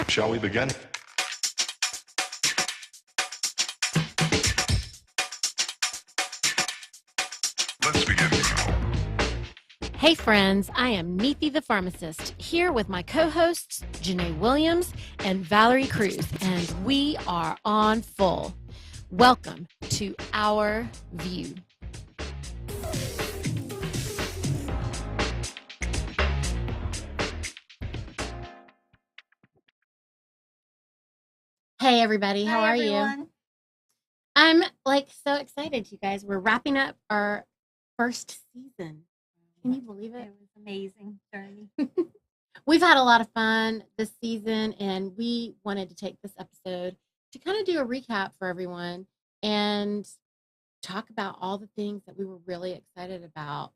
Shall we begin? Let's begin now. Hey friends, I am Neethi the pharmacist, here with my co-hosts Janae Williams and Valerie Cruz, and we are on full. Welcome to Our View. Hey everybody, how are you? I'm so excited, you guys. We're wrapping up our first season. Can you believe it? It was amazing journey. We've had a lot of fun this season, and we wanted to take this episode to kind of do a recap for everyone and talk about all the things that we were really excited about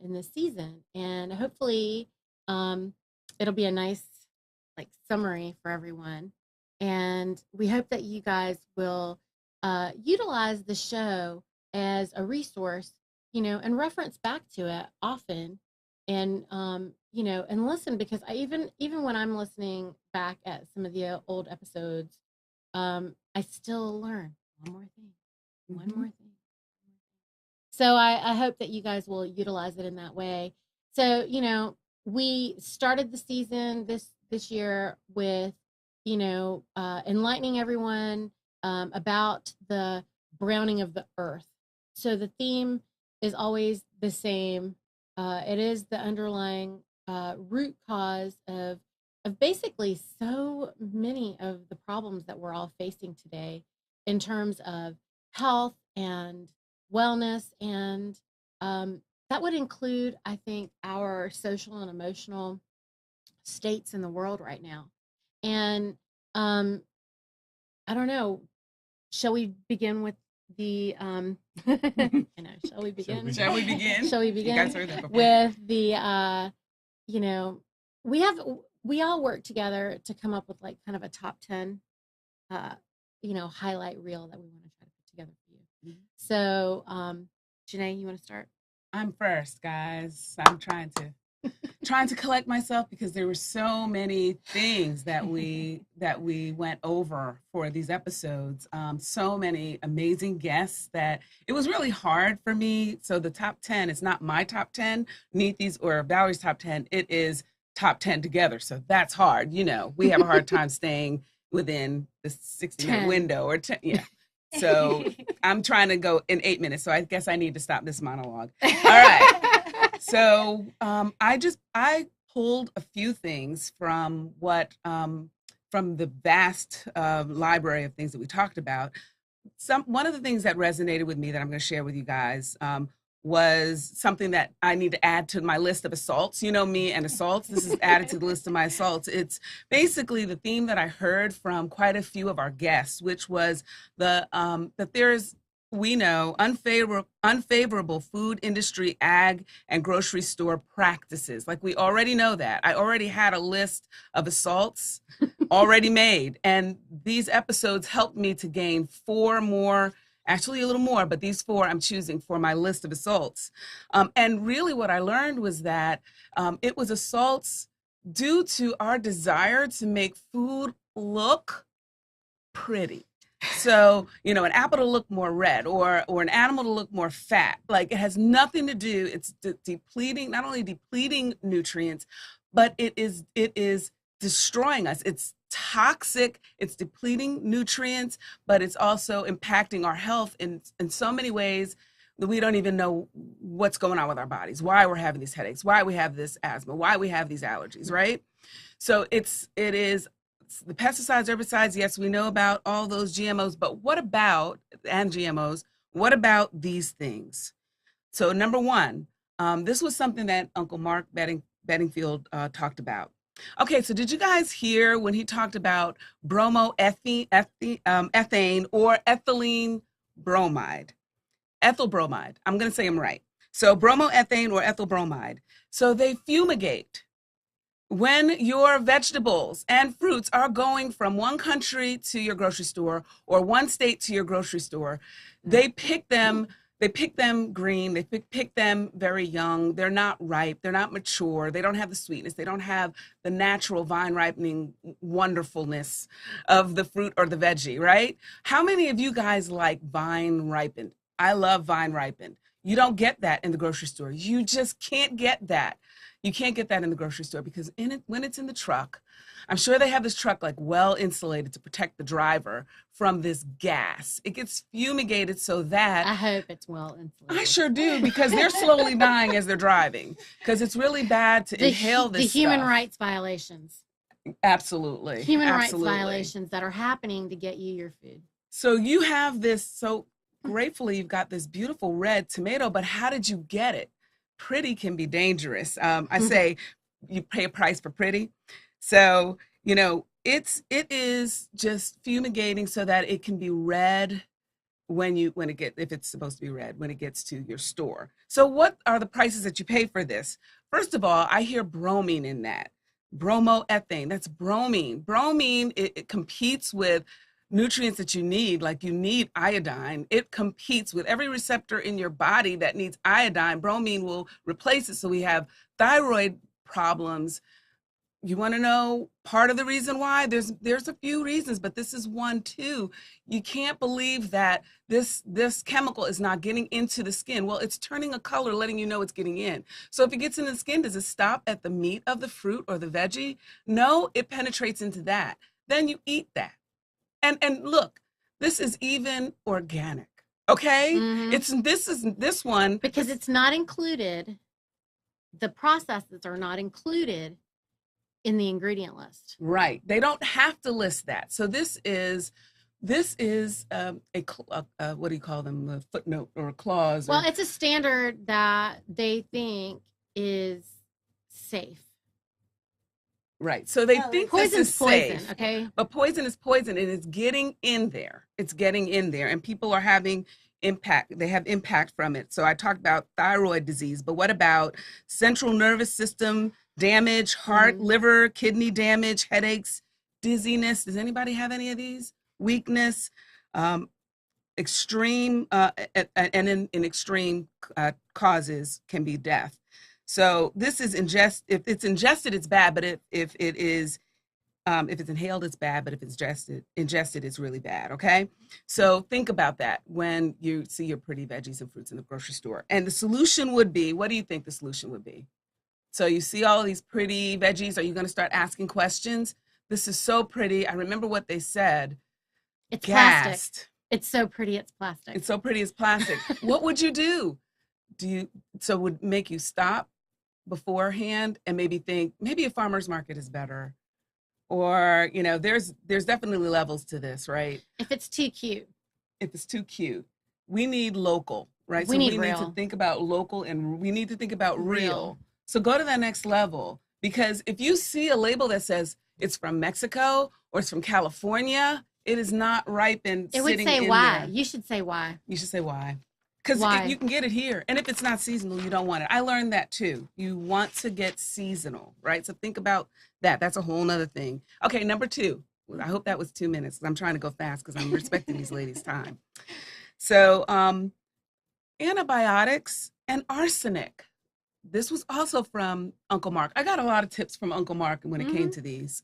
in this season. And hopefully it'll be a nice summary for everyone. And we hope that you guys will utilize the show as a resource, and reference back to it often, and and listen, because I even when I'm listening back at some of the old episodes, I still learn one more thing. So I hope that you guys will utilize it in that way. So we started the season this year with enlightening everyone about the browning of the earth. So the theme is always the same. It is the underlying root cause of basically so many of the problems that we're all facing today in terms of health and wellness. And that would include, I think, our social and emotional states in the world right now. And I don't know, shall we begin with the shall we begin? Shall we begin? Shall we begin? You guys heard that before. With the we all work together to come up with kind of a top 10 highlight reel that we want to try to put together for you. Mm-hmm. So Janae, you want to start? I'm first, guys. I'm trying to collect myself, because there were so many things that we went over for these episodes. So many amazing guests that it was really hard for me. So the top 10 is not my top 10, Neethi's or Valerie's top 10. It is top 10 together. So that's hard. We have a hard time staying within the 60-minute window or 10. Yeah. So I'm trying to go in 8 minutes. So I guess I need to stop this monologue. All right. So I pulled a few things from from the vast library of things that we talked about. One of the things that resonated with me that I'm going to share with you guys was something that I need to add to my list of assaults. You know me and assaults. This is added to the list of my assaults. It's basically the theme that I heard from quite a few of our guests, which was that there's, we know, unfavorable food industry, ag, and grocery store practices. We already know that. I already had a list of assaults already made. And these episodes helped me to gain 4 more, actually a little more, but these 4 I'm choosing for my list of assaults. And really what I learned was that it was assaults due to our desire to make food look pretty. So, an apple to look more red or an animal to look more fat. It has nothing to do, it's depleting, not only depleting nutrients, but it is destroying us. It's toxic, it's depleting nutrients, but it's also impacting our health in so many ways that we don't even know what's going on with our bodies, why we're having these headaches, why we have this asthma, why we have these allergies, right? So it is the pesticides, herbicides, yes, we know about all those GMOs, but and GMOs, what about these things? So number 1, this was something that Uncle Mark Bedingfield talked about. Okay, so did you guys hear when he talked about bromoethane or ethylene bromide? Ethyl bromide, I'm gonna say them right. So bromoethane or ethyl bromide. So they fumigate. When your vegetables and fruits are going from one country to your grocery store or one state to your grocery store, they pick them they pick them green, they pick them very young, they're not ripe, they're not mature, they don't have the sweetness, they don't have the natural vine ripening wonderfulness of the fruit or the veggie, right? How many of you guys like vine ripened? I love vine ripened. You don't get that in the grocery store. You just can't get that. You can't get that in the grocery store because when it's in the truck, I'm sure they have this truck like well insulated to protect the driver from this gas. It gets fumigated so I that hope it's well insulated. I sure do because they're slowly dying as they're driving because it's really bad to inhale this the human stuff. rights violations. Absolutely. Human Absolutely. rights violations that are happening to get you your food. So you have this, so gratefully you've got this beautiful red tomato, but how did you get it? Pretty can be dangerous. I say you pay a price for pretty. So, you know, it is just fumigating so that it can be red if it's supposed to be red when it gets to your store. So what are the prices that you pay for this? First of all, I hear bromine in that. Bromoethane, that's bromine. Bromine, it competes with nutrients that you need, like you need iodine. It competes with every receptor in your body that needs iodine. Bromine will replace it. So we have thyroid problems. You want to know part of the reason why? There's a few reasons, but this is one too. You can't believe that this chemical is not getting into the skin. Well, it's turning a color, letting you know it's getting in. So if it gets in the skin, does it stop at the meat of the fruit or the veggie? No, it penetrates into that. Then you eat that. And look, this is even organic. Okay? Mhm. This one Because it's not included, the processes are not included in the ingredient list. right. They don't have to list that. So this is what do you call them? A footnote or a clause? Well, or, it's a standard that they think is safe. right. So they Well, think this Poison's is poison, safe. okay? But poison is poison and it's getting in there. It's getting in there and people are having impact. They have impact from it. So I talked about thyroid disease, but what about central nervous system damage, heart, liver, kidney damage, headaches, dizziness? Does anybody have any of these? Weakness, extreme, and in extreme causes can be death. So this is if it's ingested, it's bad. But if it's inhaled, it's bad. But if it's ingested, it's really bad. Okay. So think about that when you see your pretty veggies and fruits in the grocery store. And the solution would be, what do you think the solution would be? So you see all these pretty veggies. Are you going to start asking questions? This is so pretty. I remember what they said. It's Gassed. plastic. It's so pretty, it's plastic. It's so pretty, it's plastic. What would you do? So would make you stop beforehand and maybe think maybe a farmer's market is better, or there's definitely levels to this, right? If it's too cute. If it's too cute, we need local, right? We need to real. think about local and we need to think about real. Real. So go to that next level, because if you see a label that says it's from Mexico or it's from California, it is not ripened. It would sitting say in why. there. You should say why. You should say why. Because Why? you can get it here. And if it's not seasonal, you don't want it. I learned that too. You want to get seasonal, right? So think about that. That's a whole nother thing. Okay, number 2. I hope that was 2 minutes. I'm trying to go fast because I'm respecting these ladies' time. So antibiotics and arsenic. This was also from Uncle Mark. I got a lot of tips from Uncle Mark when it came to these.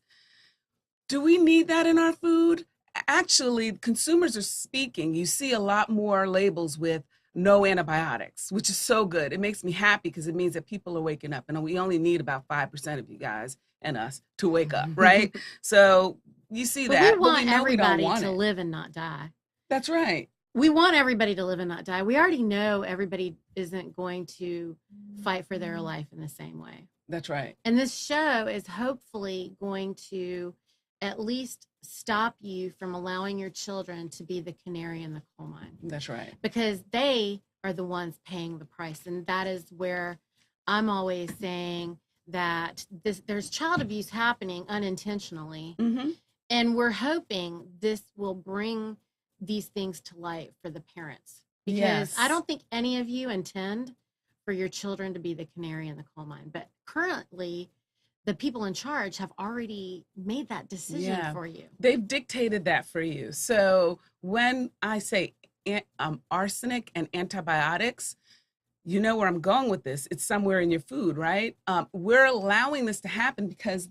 Do we need that in our food? Actually, consumers are speaking. You see a lot more labels with no antibiotics, which is so good. It makes me happy because it means that people are waking up, and we only need about 5% of you guys and us to wake up, right? So you see But that. we want know we don't everybody want to it. live and not die. That's right. We want everybody to live and not die. We already know everybody isn't going to fight for their life in the same way. That's right. And this show is hopefully going to at least stop you from allowing your children to be the canary in the coal mine. That's right. Because they are the ones paying the price. And that is where I'm always saying that there's child abuse happening unintentionally. Mm-hmm. And we're hoping this will bring these things to light for the parents. Because Yes. I don't think any of you intend for your children to be the canary in the coal mine. But currently, the people in charge have already made that decision Yeah. for you. They've dictated that for you. So when I say arsenic and antibiotics, you know where I'm going with this. It's somewhere in your food, right? We're allowing this to happen because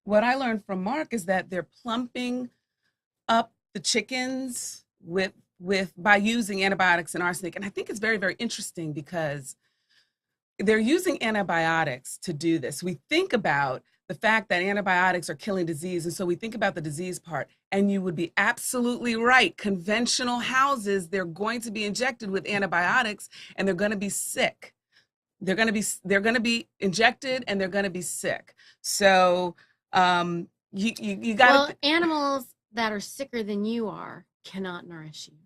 what I learned from Mark is that they're plumping up the chickens by using antibiotics and arsenic. And I think it's very, very interesting because they're using antibiotics to do this. We think about the fact that antibiotics are killing disease, and so we think about the disease part. And you would be absolutely right. Conventional houses, they're going to be injected with antibiotics, and they're going to be sick. They're going to be injected, and they're going to be sick. So you got. Well, animals that are sicker than you are cannot nourish you.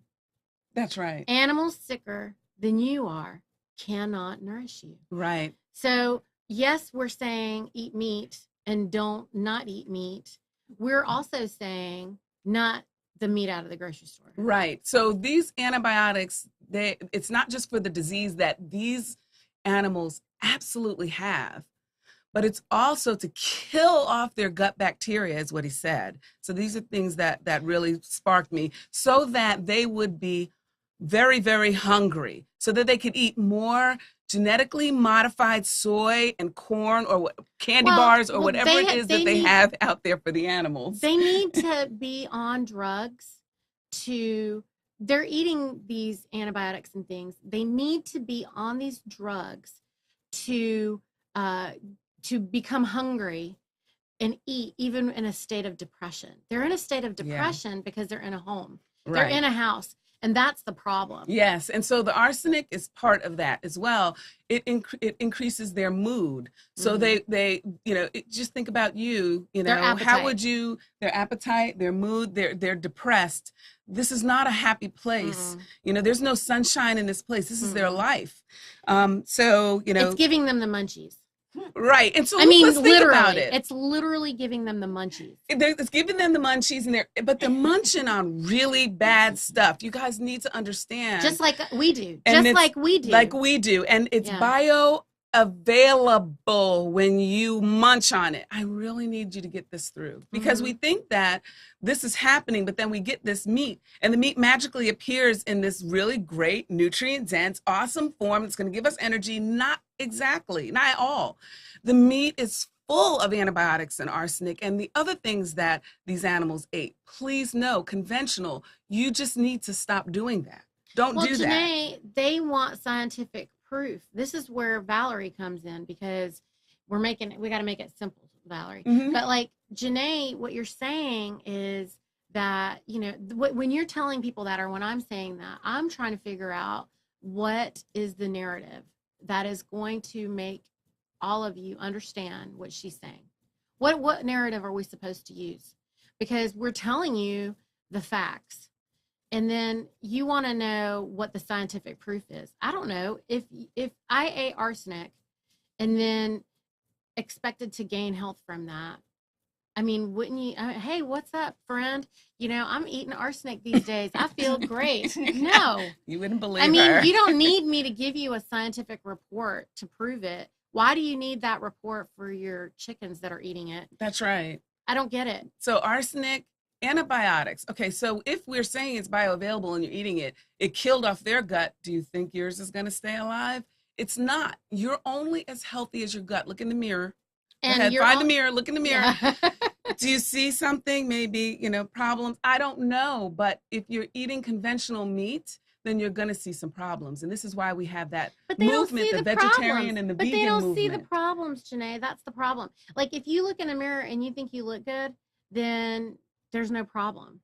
That's right. Animals sicker than you are cannot nourish you. Right. So yes, we're saying eat meat and don't not eat meat. We're also saying not the meat out of the grocery store. Right. So these antibiotics, it's not just for the disease that these animals absolutely have, but it's also to kill off their gut bacteria, is what he said. So these are things that really sparked me, so that they would be very, very hungry, so that they could eat more genetically modified soy and corn or candy bars or whatever it is that they have out there for the animals. They need to be on drugs they're eating these antibiotics and things. They need to be on these drugs to become hungry and eat, even in a state of depression. They're in a state of depression because they're in a home. They're in a house. And that's the problem. Yes. And so the arsenic is part of that as well. It increases their mood. So they just think about how would you, their appetite, their mood, they're depressed. This is not a happy place. There's no sunshine in this place. This is their life. It's giving them the munchies. Right. And so I mean, let's think about it. It's literally giving them the munchies. It's giving them the munchies, but they're munching on really bad stuff. You guys need to understand. Just like we do. Like we do. And it's bioavailable when you munch on it. I really need you to get this through, because we think that this is happening, but then we get this meat, and the meat magically appears in this really great, nutrient-dense, awesome form that's going to give us energy. Not exactly, not at all. The meat is full of antibiotics and arsenic and the other things that these animals ate. Please know, conventional, you just need to stop doing that. Don't do that. Janae, they want scientific proof. This is where Valerie comes in, because we got to make it simple, Valerie. But like Janae, what you're saying is that, when you're telling people that, or when I'm saying that, I'm trying to figure out what is the narrative that is going to make all of you understand what she's saying. What narrative are we supposed to use? Because we're telling you the facts, and then you want to know what the scientific proof is. I don't know. If I ate arsenic and then expected to gain health from that, I mean, wouldn't you? Hey, what's up, friend? I'm eating arsenic these days. I feel great. No. You wouldn't believe her. You don't need me to give you a scientific report to prove it. Why do you need that report for your chickens that are eating it? That's right. I don't get it. So arsenic, antibiotics. Okay, so if we're saying it's bioavailable and you're eating it, it killed off their gut. Do you think yours is going to stay alive? It's not. You're only as healthy as your gut. Look in the mirror. And find the mirror, look in the mirror. Yeah. Do you see something, maybe, problems? I don't know. But if you're eating conventional meat, then you're going to see some problems. And this is why we have that movement, the vegetarian and the vegan movement. But they don't see the problems, Janae. That's the problem. Like, if you look in a mirror and you think you look good, then there's no problem.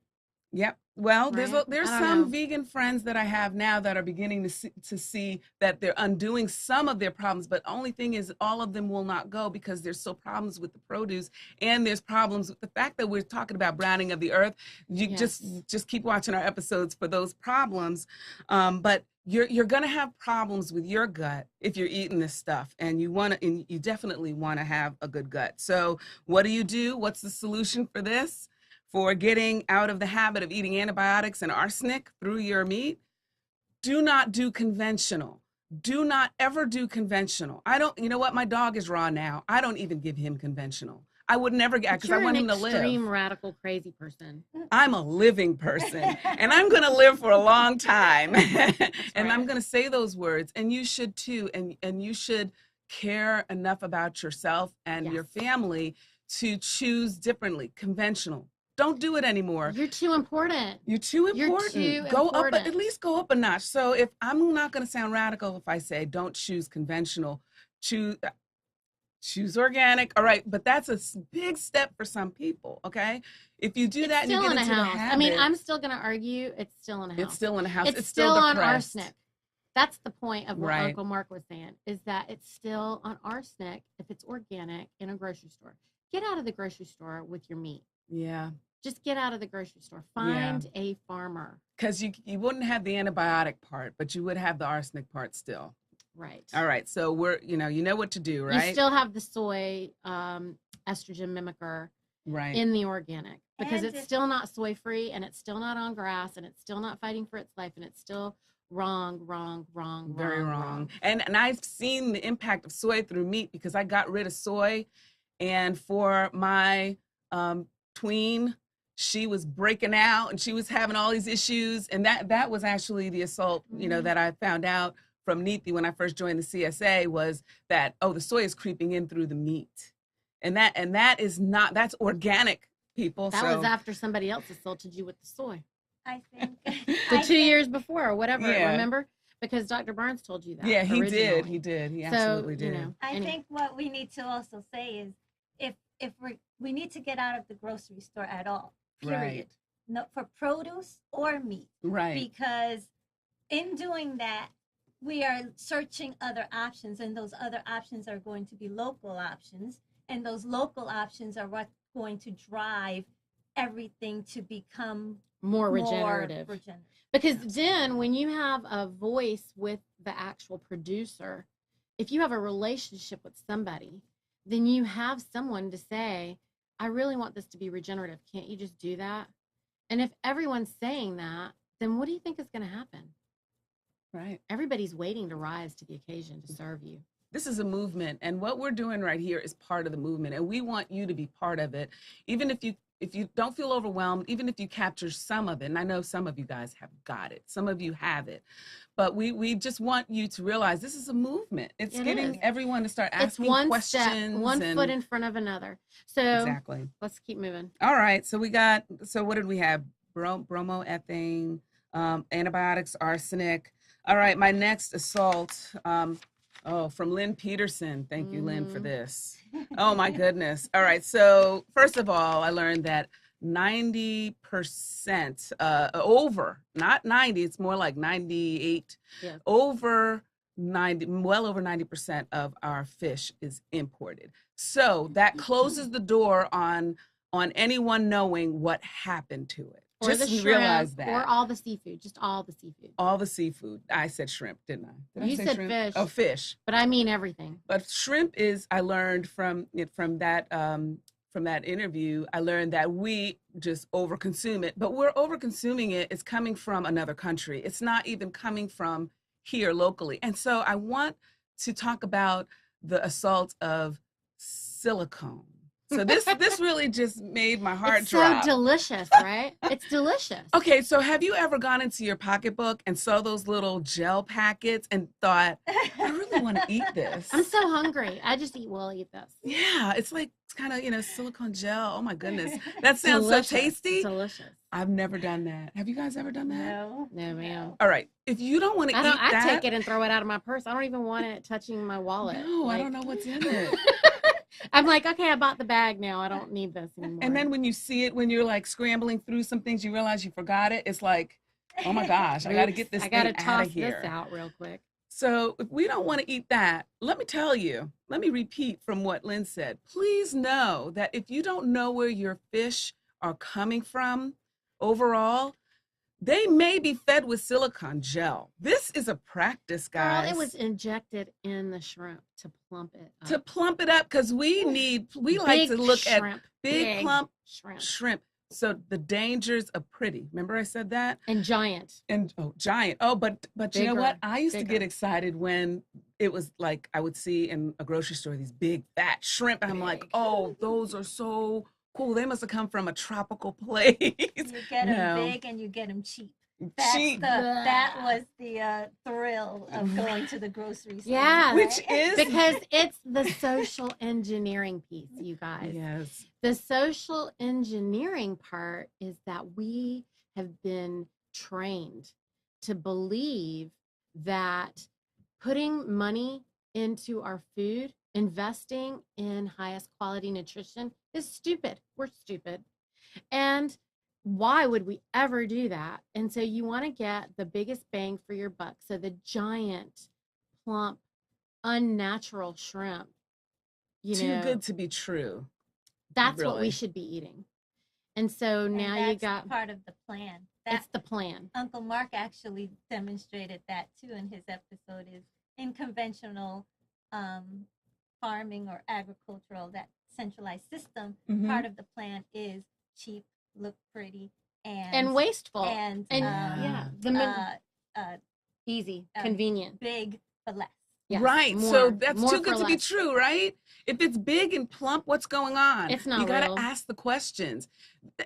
Yep. Well, right? there's some vegan friends that I have now that are beginning to see that they're undoing some of their problems. But the only thing is, all of them will not go, because there's still problems with the produce, and there's problems with the fact that we're talking about browning of the earth. You just keep watching our episodes for those problems. But you're going to have problems with your gut if you're eating this stuff, and you definitely want to have a good gut. So what do? What's the solution for this? For getting out of the habit of eating antibiotics and arsenic through your meat? Do not do conventional. Do not ever do conventional. I don't, you know what? My dog is raw now. I don't even give him conventional. I would never get, But because I you're want an him to live. extreme radical crazy person. I'm a living person and I'm going to live for a long time. And I'm right. going to say those words, and you should too. And you should care enough about yourself and your Yes. family to choose differently. Conventional. Don't do it anymore. You're too important. You're too You're important. too Go up, important. at least go up a notch. So if I'm not going to sound radical, if I say don't choose conventional, choose organic. All right, but that's a big step for some people. Okay, if you do It's that and you still get in a into the house. habit, I mean, I'm still going to argue it's still in a house. it's still in a house. It's still on depressed. arsenic. That's the point of what Right. Uncle Mark was saying, is that it's still on arsenic if it's organic in a grocery store. Get out of the grocery store with your meat. Yeah, Just get out of the grocery store. Find a farmer. because you wouldn't have the antibiotic part, but you would have the arsenic part still. Right. All right, so we're you know what to do, right? You still have the soy estrogen mimicker right. in the organic because And it's if- still not soy free and it's still not on grass and it's still not fighting for its life and it's still wrong. Very wrong. And I've seen the impact of soy through meat because I got rid of soy, and for my tween, she was breaking out and she was having all these issues, and that was actually the assault, that I found out from Neethi when I first joined the CSA, was that the soy is creeping in through the meat, and that is not, that's organic, people. That so was after somebody else assaulted you with the soy. I think The 2 years before or whatever, Yeah. remember? Because Dr. Barnes told you that. yeah, he originally. did he So, absolutely did. I anyway. think what we need to also say is if we need to get out of the grocery store at all, period. Right. No, for produce or meat, Right. because in doing that, we are searching other options, and those other options are going to be local options, and those local options are what's going to drive everything to become More regenerative. Because then when you have a voice with the actual producer, if you have a relationship with somebody, then you have someone to say, I really want this to be regenerative. Can't you just do that? And if everyone's saying that, then what do you think is going to happen? Right. Everybody's waiting to rise to the occasion to serve you. This is a movement, and what we're doing right here is part of the movement, and we want you to be part of it. Even if you don't feel overwhelmed, even if you capture some of it, and I know some of you guys have got it, some of you have it, but we just want you to realize this is a movement. It's getting is. everyone to start It's asking one questions. step, one foot in front of another. So Exactly. let's keep moving. All right, so what did we have? Bromoethane, antibiotics, arsenic. All right, my next assault, from Lynn Peterson. Thank you, Lynn, for this. Oh my goodness. All right, so first of all, I learned that 90% over, not 90, it's more like 98, Yeah. over 90, well over 90% of our fish is imported. So that closes the door on anyone knowing what happened to it. Or Just the shrimp, realize that. or all the seafood, just all the seafood. All the seafood. I said shrimp, didn't I? Did I You say said shrimp? fish. Oh, fish. But I mean everything. But shrimp is, I learned from that interview, I learned that we just overconsume it. But we're overconsuming it. It's coming from another country. It's not even coming from here locally. And so I want to talk about the assault of silicone. So this really just made my heart It's drop. so delicious, right? It's delicious. Okay, so have you ever gone into your pocketbook and saw those little gel packets and thought, I really want to eat this? I'm so hungry. I just will eat this. Yeah, it's like kind of, silicone gel. Oh my goodness. That sounds Delicious. so tasty. Delicious. I've never done that. Have you guys ever done that? No. No, ma'am. All right. If you don't want to eat I that. take it and throw it out of my purse. I don't even want it touching my wallet. No, I Like, don't know what's in it. I'm like, okay, I bought the bag now. I don't need this anymore. And then when you see it, when you're like scrambling through some things, you realize you forgot it. It's like, oh my gosh, I got to get this I thing gotta out toss of here. this out real quick. So if we don't want to eat that, let me tell you, let me repeat from what Lynn said. Please know that if you don't know where your fish are coming from overall, they may be fed with silicone gel. This is a practice, guys. Girl, it was injected in the shrimp to plump it up. to plump it up, because we like to look at shrimp. big plump shrimp. shrimp. So the dangers of pretty. Remember I said that? And giant. And giant. Oh, but you know what? Bigger, I used to get bigger. excited when it was like I would see in a grocery store these big fat shrimp. And I'm like, Big. oh, those are so cool. They must have come from a tropical place. You get them No. big and you get them cheap. Cheap. That was the thrill of going to the grocery store. Yeah. Which is Because it's the social engineering piece, you guys. yes. The social engineering part is that we have been trained to believe that putting money into our food, investing in highest quality nutrition is stupid. We're stupid. And why would we ever do that? And so you want to get the biggest bang for your buck. So the giant, plump, unnatural shrimp, Too good to be true. that's what really. we should be eating. And so And now you that's got, part of the plan. it's the plan. Uncle Mark actually demonstrated that too in his episode. Is in conventional farming or agricultural, that centralized system, Mhm. part of the plan is cheap, look pretty, And wasteful. and yeah, easy, uh, convenient. big but less. Yes, Right. So more- that's more too for good to be less. true, right? If it's big and plump, what's going on? It's not You got real. to ask the questions.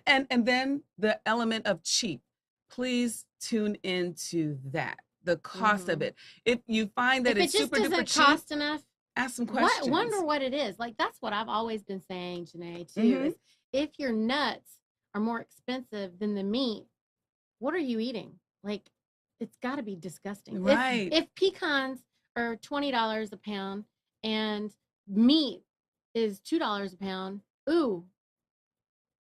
And then the element of cheap. Please tune into that. The cost of Mhm. it. If you find that If it it's just super duper doesn't cheap, cost enough, ask some questions. wonder what it is. Like that's what I've always been saying, Janae, too, Mhm. is if your nuts are more expensive than the meat, what are you eating? Like, it's got to be disgusting. If- Right. If pecans are $20 a pound and meat is $2 a pound, ooh,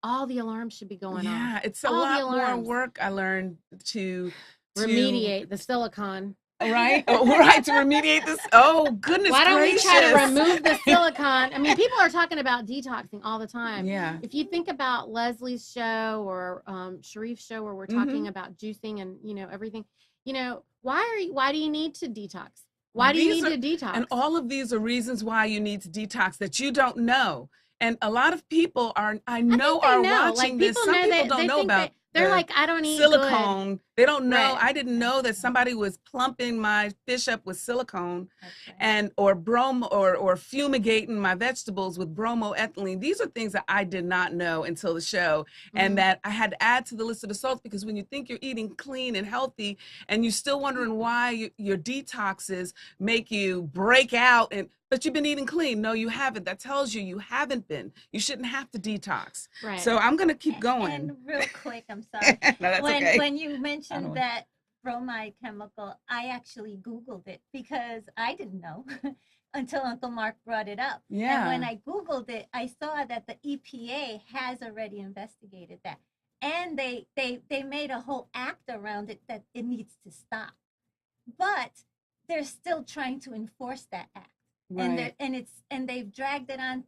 all the alarms should be going Yeah, off. it's a All the lot more alarms. work I learned to Remediate the silicon. right? Oh, right, to remediate this. Oh, goodness Why don't gracious. we try to remove the silicon? I mean, people are talking about detoxing all the time. Yeah. If you think about Leslie's show or Sharif's show where we're talking about juicing and everything, why do you need to detox? Why do you These need to detox? And all of these are reasons why you need to detox that you don't know. And a lot of people are I think they watching like, this. people Some know people they don't know think about they're the like, I don't eat good. silicone. They don't know. Right. I didn't know that somebody was plumping my fish up with silicone Okay. and or or fumigating my vegetables with bromoethylene. These are things that I did not know until the show, Mhm. and that I had to add to the list of the salts, because when you think you're eating clean and healthy and you're still wondering why your detoxes make you break out, but you've been eating clean. No, you haven't. That tells you haven't been. You shouldn't have to detox. Right. So I'm going to keep going. And real quick, I'm sorry. No, that's okay. When you I don't mentioned want- that bromide chemical, I actually Googled it because I didn't know until Uncle Mark brought it up. Yeah. And when I Googled it, I saw that the EPA has already investigated that. And they made a whole act around it that it needs to stop. But they're still trying to enforce that act. Right. And they've dragged it on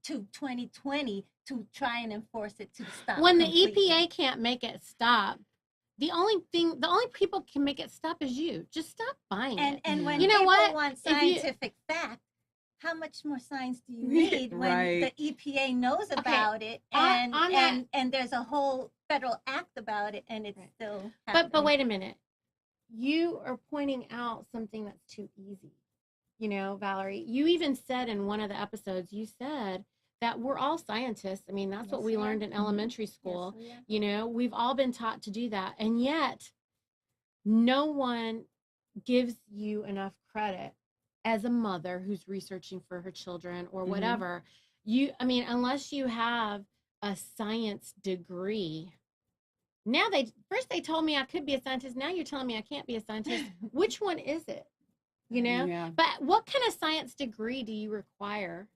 to 2020 to try and enforce it to stop. when the completely. EPA can't make it stop, the only people can make it stop is you. Just stop buying it. And when You know people what? want If you- scientific fact, how much more science do you need when Right. the EPA knows about it On- on that- and there's a whole federal act about it and it's Right. still But happening. wait a minute. You are pointing out something that's too easy. Valerie, you even said in one of the episodes, you said that we're all scientists. I mean, that's what Yes, we we are. learned in elementary school. Yes, we are. We've all been taught to do that. And yet, no one gives you enough credit as a mother who's researching for her children or Mhm. whatever. Unless you have a science degree. Now first they told me I could be a scientist. Now you're telling me I can't be a scientist. Which one is it? Yeah. But what kind of science degree do you require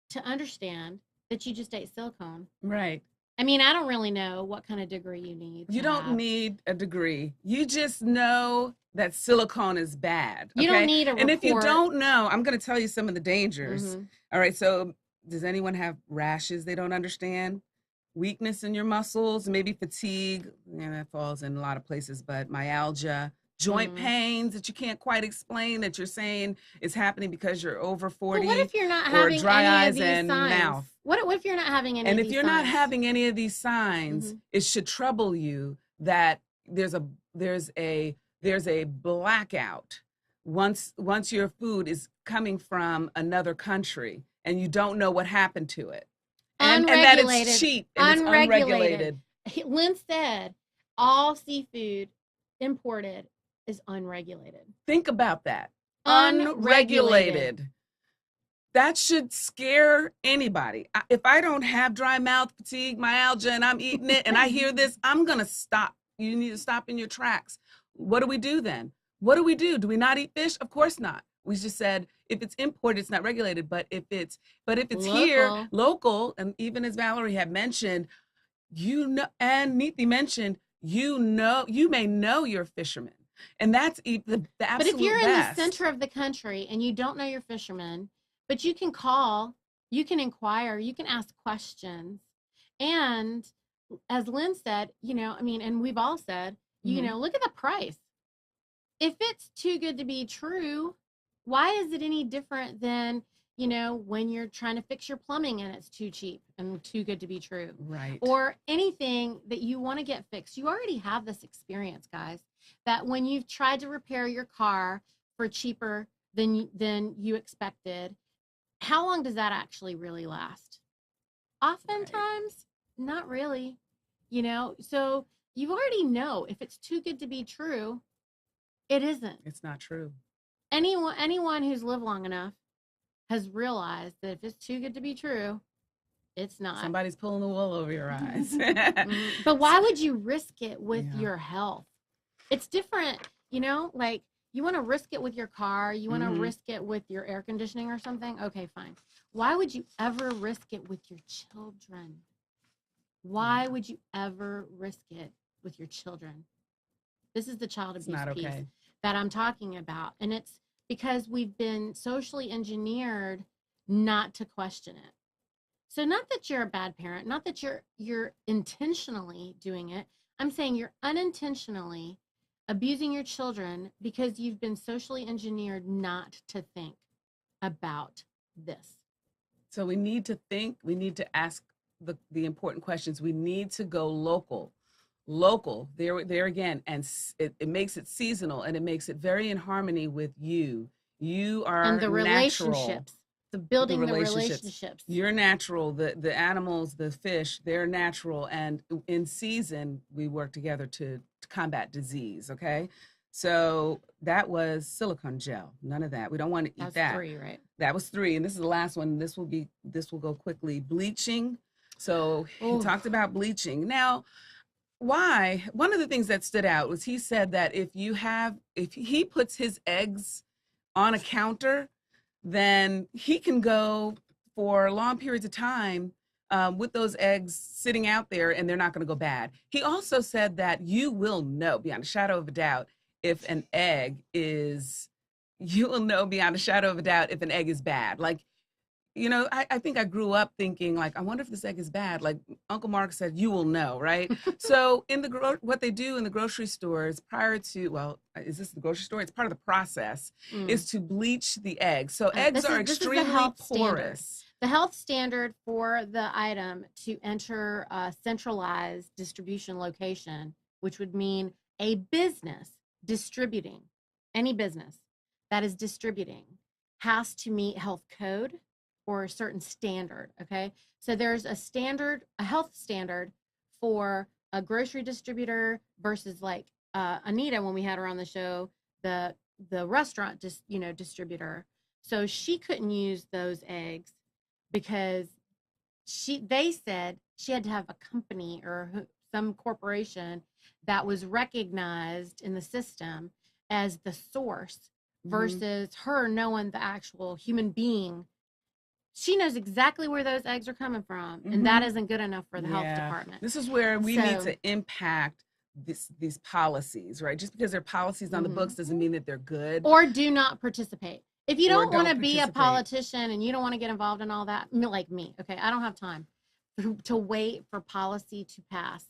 to understand that you just ate silicone? Right. I don't really know what kind of degree you need. You to don't have. need a degree. You just know that silicone is bad. You okay? don't need a report. And if you don't know, I'm going to tell you some of the dangers. Mhm. All right. So, does anyone have rashes they don't understand? Weakness in your muscles, maybe fatigue. Yeah, that falls in a lot of places, but myalgia, joint Mhm. pains that you can't quite explain that you're saying is happening because you're over But 40. what if you're not or having dry any eyes of these and signs? mouth. What if you're not having any And of if these you're not signs? having any of these signs, it should trouble you that there's a blackout once your food is coming from another country and you don't know what happened to it. And that it's cheap and it's unregulated. Lynn said all seafood imported is unregulated. Think about that. Unregulated. Unregulated. That should scare anybody. If I don't have dry mouth, fatigue, myalgia, and I'm eating it and I hear this, I'm going to stop. You need to stop in your tracks. What do we do then? What do we do? Do we not eat fish? Of course not. We just said if it's imported, it's not regulated. But if it's here, local, and even as Valerie had mentioned, and Neethi mentioned, you may know you're a fisherman. And that's the absolute best. But if you're in the center of the country and you don't know your fisherman, but you can call, you can inquire, you can ask questions. And as Lynn said, and we've all said, look at the price. If it's too good to be true, why is it any different than, when you're trying to fix your plumbing and it's too cheap and too good to be true? Right. Or anything that you want to get fixed. You already have this experience, guys, that when you've tried to repair your car for cheaper than you expected, how long does that actually really last? Oftentimes, not really, so you already know if it's too good to be true, it isn't. It's not true. Anyone who's lived long enough has realized that if it's too good to be true, it's not. Somebody's pulling the wool over your eyes. But why would you risk it with your health? It's different, like you want to risk it with your car, you want to risk it with your air conditioning or something. Okay, fine. Why would you ever risk it with your children? Why would you ever risk it with your children? This is the child abuse piece that I'm talking about. And it's because we've been socially engineered not to question it. So not that you're a bad parent, not that you're intentionally doing it. I'm saying you're unintentionally abusing your children because you've been socially engineered not to think about this. So we need to think, we need to ask the important questions. We need to go local there again, and it makes it seasonal, and it makes it very in harmony with you are and the natural. Relationships, the building the relationships. You're natural. The animals, the fish, they're natural, and in season we work together to combat disease. Okay, so that was silicone gel. None of that. We don't want to eat that. That's 3, right? That was 3, and this is the last one. This will go quickly. Bleaching. So he talked about bleaching. Now, why? One of the things that stood out was he said that if he puts his eggs on a counter, then he can go for long periods of time with those eggs sitting out there and they're not going to go bad. He also said that you will know beyond a shadow of a doubt if an egg is bad. Like, I think I grew up thinking, like, I wonder if this egg is bad. Like Uncle Mark said, you will know, right? So what they do in the grocery stores is this the grocery store? It's part of the process, is to bleach the eggs. So eggs are extremely porous. The health standard for the item to enter a centralized distribution location, which would mean a business distributing, any business that is distributing, has to meet health code or a certain standard. Okay, so there's a health standard for a grocery distributor versus like Anita, when we had her on the show, the restaurant distributor. So she couldn't use those eggs because they said she had to have a company or some corporation that was recognized in the system as the source versus her knowing the actual human being. She knows exactly where those eggs are coming from, and that isn't good enough for the health department. This is where we need to impact these policies, right? Just because they're policies on the books doesn't mean that they're good. Or do not participate. If you don't want to be a politician and you don't want to get involved in all that, like me, okay, I don't have time to wait for policy to pass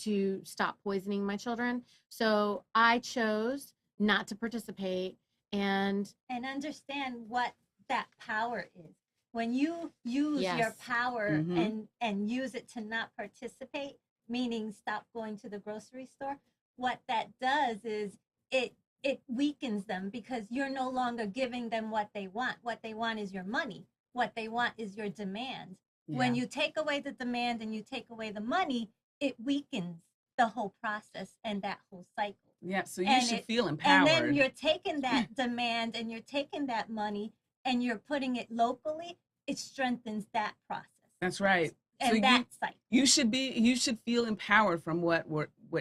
to stop poisoning my children. So I chose not to participate and understand what that power is. when you use your Yes. power Mhm. and use it to not participate, meaning stop going to the grocery store, what that does is it weakens them because you're no longer giving them what they want. What they want is your money. What they want is your demand. When Yeah. you take away the demand and you take away the money, it weakens the whole process and that whole cycle. Yeah. So you And should it feel and then empowered. you're taking that demand and you're taking that money and you're putting it locally, it strengthens that process That's right. So and that cycle. you should feel empowered from what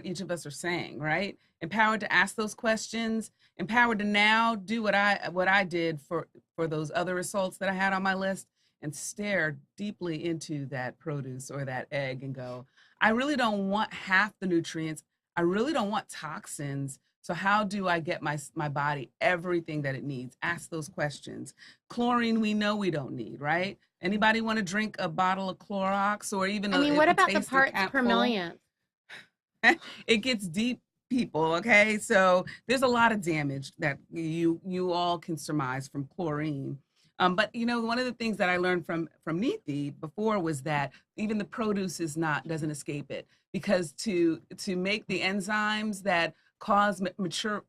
each of us are saying, right? Empowered to ask those questions, empowered to now do what I did for those other assaults that I had on my list, and stare deeply into that produce or that egg and go, I really don't want half the nutrients. I really don't want toxins. So how do I get my body everything that it needs? Ask those questions. Chlorine, we know we don't need, right? Anybody want to drink a bottle of Clorox or even I mean, a what about the taster parts cap per full? million? It gets deep, people. Okay, so there's a lot of damage that you all can surmise from chlorine. But one of the things that I learned from Neethi before was that even the produce doesn't escape it, because to make the enzymes that cause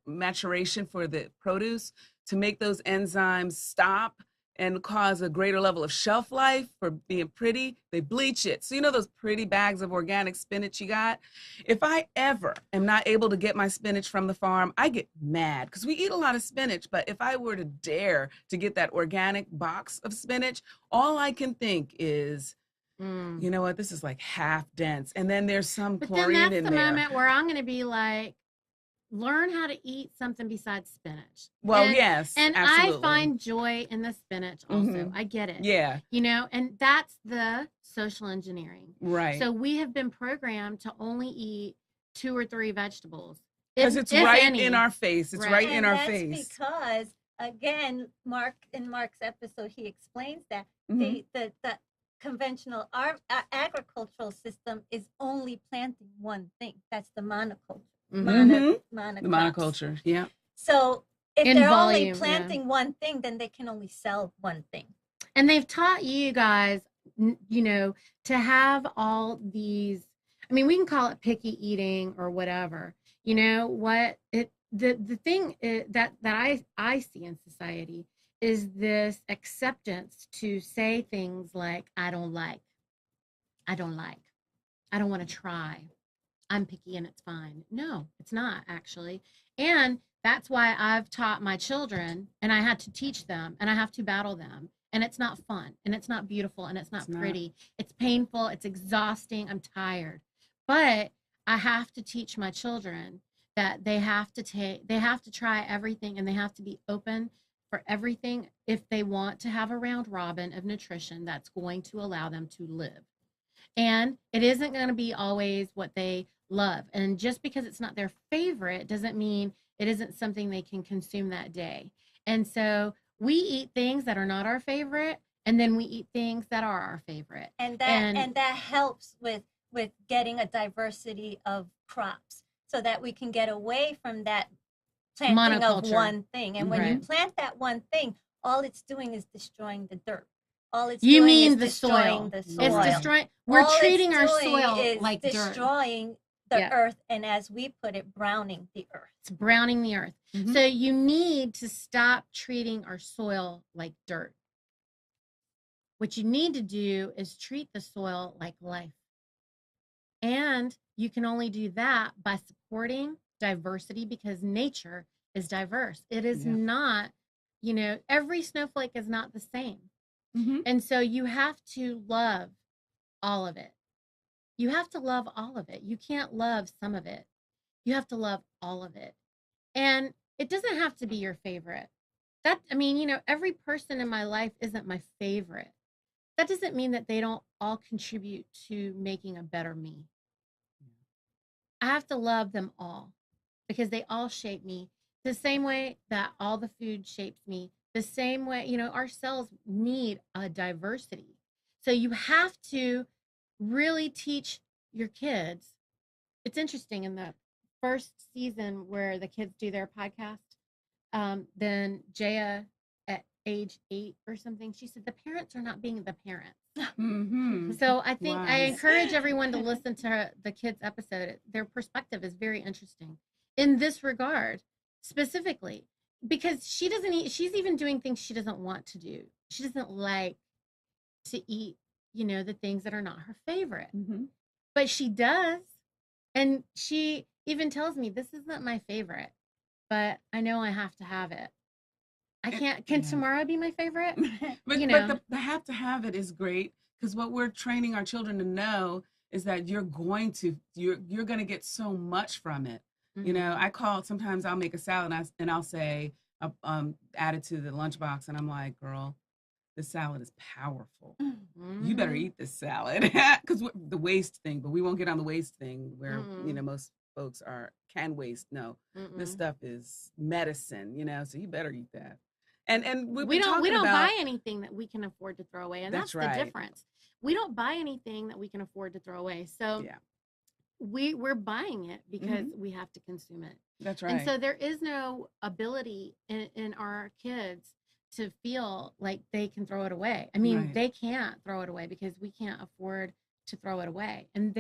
maturation for the produce, to make those enzymes stop and cause a greater level of shelf life for being pretty, they bleach it. So those pretty bags of organic spinach you got, if I ever am not able to get my spinach from the farm, I get mad because we eat a lot of spinach. But if I were to dare to get that organic box of spinach, all I can think is, you know what, this is like half dense. And then there's some But then chlorine that's in the there. moment where I'm going to be like, learn how to eat something besides spinach. Well, and, yes, and absolutely. I find joy in the spinach also. Mhm. I get it. Yeah, And that's the social engineering. right. So we have been programmed to only eat 2 or 3 vegetables. Because it's if right any. in our face. It's right in And our that's face. because, again, in Mark's episode, he explains that Mhm. the conventional agricultural system is only planting one thing. That's the monoculture. Mhm. The Monocrops. monoculture, yeah. So if In they're volume, only yeah. planting one thing, then they can only sell one thing. And they've taught you guys, to have all these. I mean, we can call it picky eating or whatever. The thing that I see in society is this acceptance to say things like, I don't like, I don't want to try, I'm picky and it's fine. No, it's not actually. And that's why I've taught my children, and I had to teach them, and I have to battle them. And it's not fun, and it's not beautiful, and it's not pretty. It's painful, it's exhausting, I'm tired. But I have to teach my children that they have to try everything, and they have to be open for everything if they want to have a round robin of nutrition that's going to allow them to live. And it isn't going to be always what they love. And just because it's not their favorite doesn't mean it isn't something they can consume that day. And so we eat things that are not our favorite, and then we eat things that are our favorite. And that helps with getting a diversity of crops so that we can get away from that planting of Monoculture. one thing. And when you Right. plant that one thing, all it's doing is destroying the dirt. All it's You doing mean is the destroying soil. the It's soil. destroying. We're All it's treating our doing soil is like dirt. destroying the Yeah. earth, and as we put it, browning the earth. It's browning the earth. Mhm. So you need to stop treating our soil like dirt. What you need to do is treat the soil like life. And you can only do that by supporting diversity, because nature is diverse. It is Yeah. not, every snowflake is not the same. Mhm. And so you have to love all of it. You have to love all of it. You can't love some of it. You have to love all of it. And it doesn't have to be your favorite. Every person in my life isn't my favorite. That doesn't mean that they don't all contribute to making a better me. I have to love them all because they all shape me the same way that all the food shapes me. The same way, our cells need a diversity. So you have to really teach your kids. It's interesting, in the first season where the kids do their podcast, then Jaya age 8 or something, she said the parents are not being the parents. Mm-hmm. So I think I Wise. encourage everyone to listen to the kids episode. Their perspective is very interesting in this regard, specifically because she doesn't eat. She's even doing things she doesn't want to do. She doesn't like to eat, the things that are not her favorite, Mm-hmm. but she does, and she even tells me this isn't my favorite, but I know I have to have it. I can't. Can Yeah. tomorrow be my favorite? but You know. but the have to have it is great because what we're training our children to know is that you're going to get so much from it. You know, Mhm. I call sometimes I'll make a salad and I'll say add it to the lunchbox and I'm like, girl, this salad is powerful. You better Mhm. eat this salad because the waste thing. But we won't get on the waste thing where Mm-mm. most folks can waste. No, this Mm-mm. stuff is medicine. So you better eat that. And we've We been don't talking buy about anything that we can afford to throw away, and that's that's the right. difference. We don't buy anything that we can afford to throw away. So Yeah, we're buying it because we have to consume it. that's And right. so there is no ability in our kids to feel like they can throw it away. I mean, Right. they can't throw it away because we can't afford to throw it away. And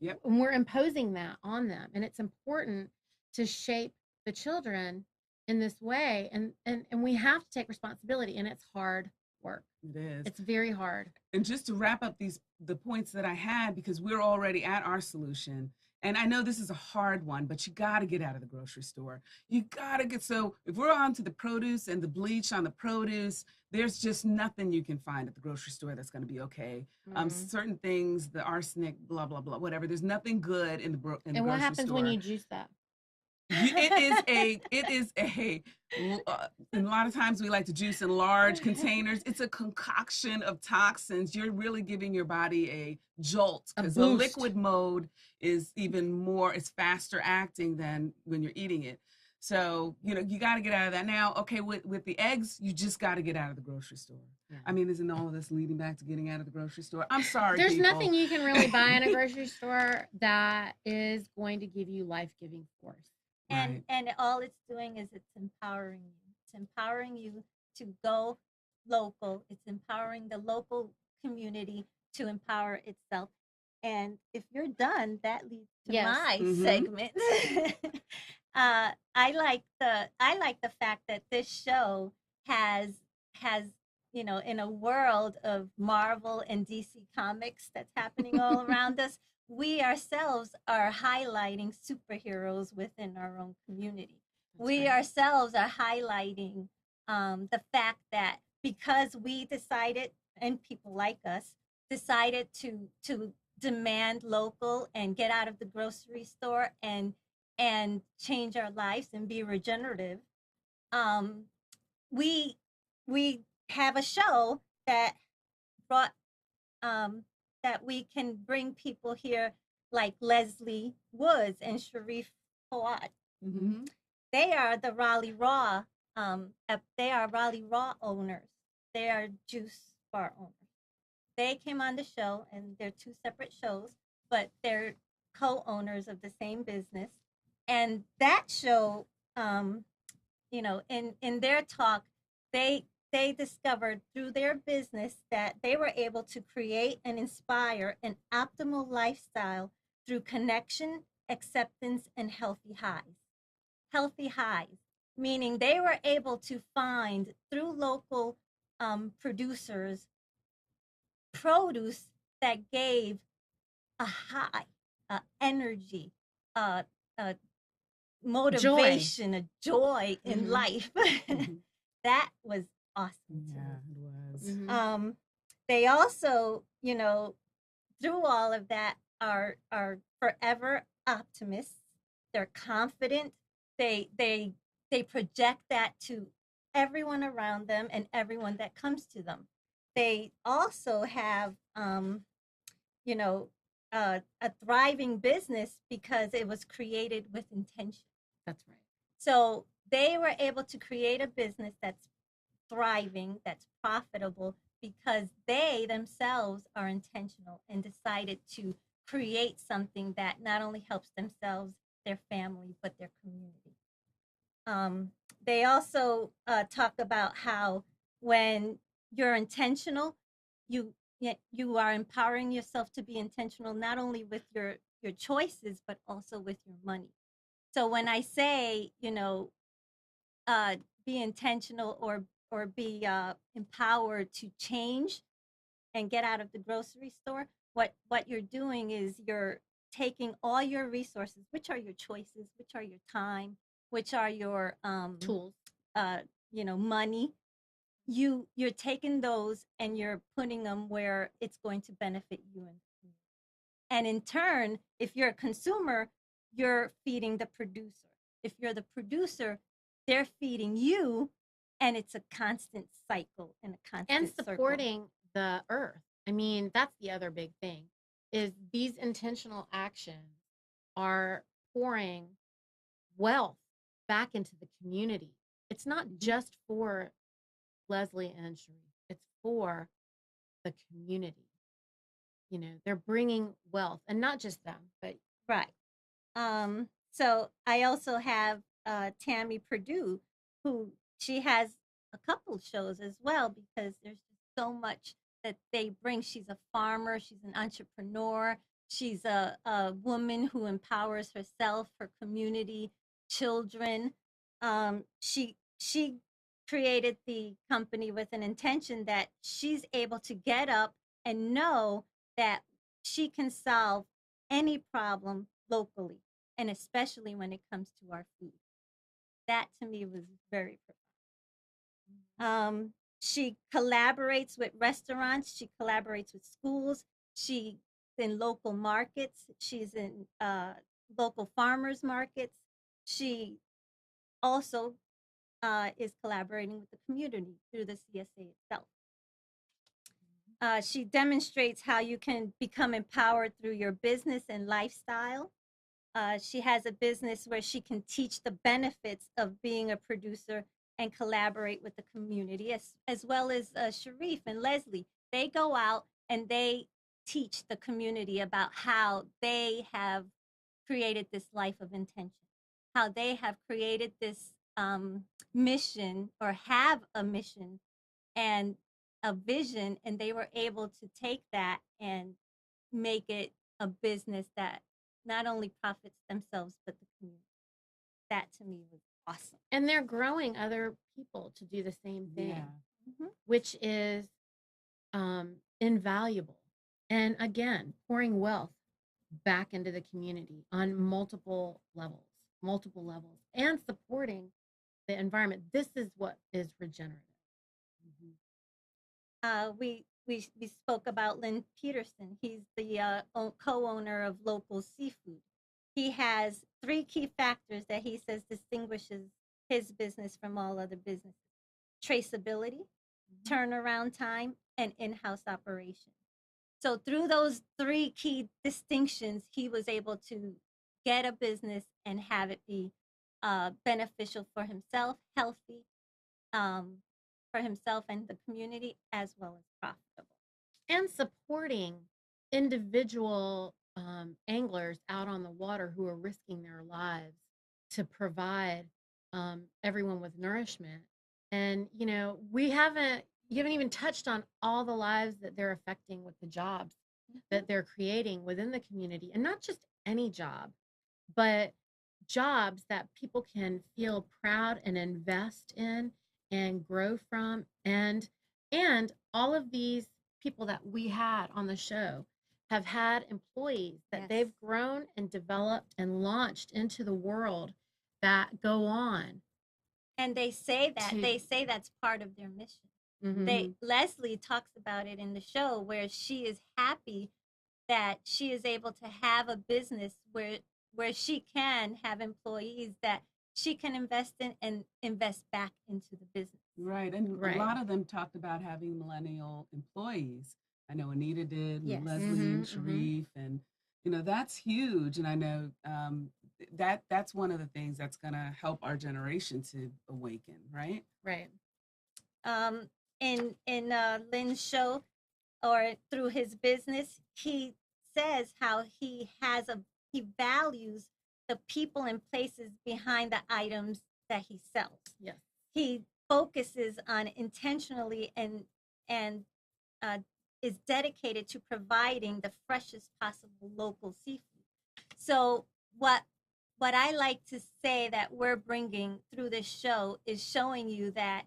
Yep. and we're imposing that on them. And it's important to shape the children in this way. And we have to take responsibility, and it's hard work. It is. It's very hard. And just to wrap up the points that I had, because we're already at our solution. And I know this is a hard one, but you got to get out of the grocery store. You got to so if we're on to the produce and the bleach on the produce, there's just nothing you can find at the grocery store that's going to be okay. Mhm. Certain things, the arsenic, blah, blah, blah, whatever. There's nothing good in the grocery store. And what happens when you juice that? It is a and a lot of times we like to juice in large containers. It's a concoction of toxins. You're really giving your body a jolt A because the boost. liquid mode is even more, it's faster acting than when you're eating it. So, you got to get out of that. Now, okay, with the eggs, you just got to get out of the grocery store. Yeah. I mean, isn't all of this leading back to getting out of the grocery store? I'm sorry, There's people. nothing you can really buy in a grocery store that is going to give you life-giving force. Right. And all it's doing is it's empowering you. It's empowering you to go local. It's empowering the local community to empower itself. And if you're done, that leads to Yes. my Mhm. segment. I like the fact that this show has in a world of Marvel and DC comics that's happening all around us, we ourselves are highlighting superheroes within our own community. We right. ourselves are highlighting the fact that because we decided, and people like us decided to demand local and get out of the grocery store and change our lives and be regenerative, we we have a show that brought that we can bring people here like Leslie Woods and Sharif Fawad. Mhm. They are the Raleigh Raw. They are Raleigh Raw owners. They are juice bar owners. They came on the show, and they're two separate shows, but they're co-owners of the same business. And that show, in their talk, they discovered through their business that they were able to create and inspire an optimal lifestyle through connection, acceptance, and healthy highs. Healthy highs, meaning they were able to find through local producers produce that gave a high, energy, a motivation, a joy in Mhm. life. Mhm. That was awesome. to Yeah, me. it was. Mhm. They also, through all of that, are forever optimists. They're confident. They project that to everyone around them and everyone that comes to them. They also have, a thriving business because it was created with intention. That's right. So they were able to create a business that's thriving, that's profitable, because they themselves are intentional and decided to create something that not only helps themselves, their family, but their community. They also talk about how when you're intentional, you are empowering yourself to be intentional, not only with your choices, but also with your money. So when I say, be intentional or be empowered to change and get out of the grocery store, what you're doing is you're taking all your resources, which are your choices, which are your time, which are your Tools. money. You're taking those and you're putting them where it's going to benefit you. And in turn, if you're a consumer, you're feeding the producer. If you're the producer, they're feeding you, and it's a constant cycle and a constant And circle. supporting the earth. I mean, that's the other big thing is these intentional actions are pouring wealth back into the community. It's not just for Leslie and Sharif. It's for the community. They're bringing wealth, and not just them, but Right. So I also have Tammy Purdue, who she has a couple shows as well, because there's just so much that they bring. She's a farmer, she's an entrepreneur, she's a woman who empowers herself, her community, children. She created the company with an intention that she's able to get up and know that she can solve any problem locally, and especially when it comes to our food. That to me was very profound. She collaborates with restaurants, she collaborates with schools, she's in local markets, she's in local farmers markets. She also is collaborating with the community through the CSA itself. She demonstrates how you can become empowered through your business and lifestyle. She has a business where she can teach the benefits of being a producer and collaborate with the community, as well as Sharif and Leslie. They go out and they teach the community about how they have created this life of intention, how they have created this mission, or have a mission and a vision, and they were able to take that and make it a business that not only profits themselves but the community. That to me was awesome. And they're growing other people to do the same thing, Yeah. which is invaluable. And again, pouring wealth back into the community on multiple levels, and supporting the environment. This is what is regenerative. We spoke about Lynn Peterson. He's the co-owner of Local Seafood. He has 3 key factors that he says distinguishes his business from all other businesses: traceability, turnaround time, and in-house operation. So through those 3 key distinctions, he was able to get a business and have it be beneficial for himself, healthy, for himself and the community, as well as profitable. And supporting individual anglers out on the water who are risking their lives to provide everyone with nourishment. And you haven't even touched on all the lives that they're affecting with the jobs that they're creating within the community, and not just any job, but jobs that people can feel proud and invest in and grow from. And all of these people that we had on the show have had employees that they've grown and developed and launched into the world that go on. And they say that's part of their mission. Leslie talks about it in the show, where she is happy that she is able to have a business where she can have employees that she can invest in and invest back into the business. Right. And a lot of them talked about having millennial employees. I know Anita did, and Leslie and Sharif, and that's huge. And I know that's one of the things that's going to help our generation to awaken, right? Right. In Lynn's show, or through his business, he says how he values the people and places behind the items that he sells. Yes. He focuses on intentionally and is dedicated to providing the freshest possible local seafood. So what I like to say that we're bringing through this show is showing you that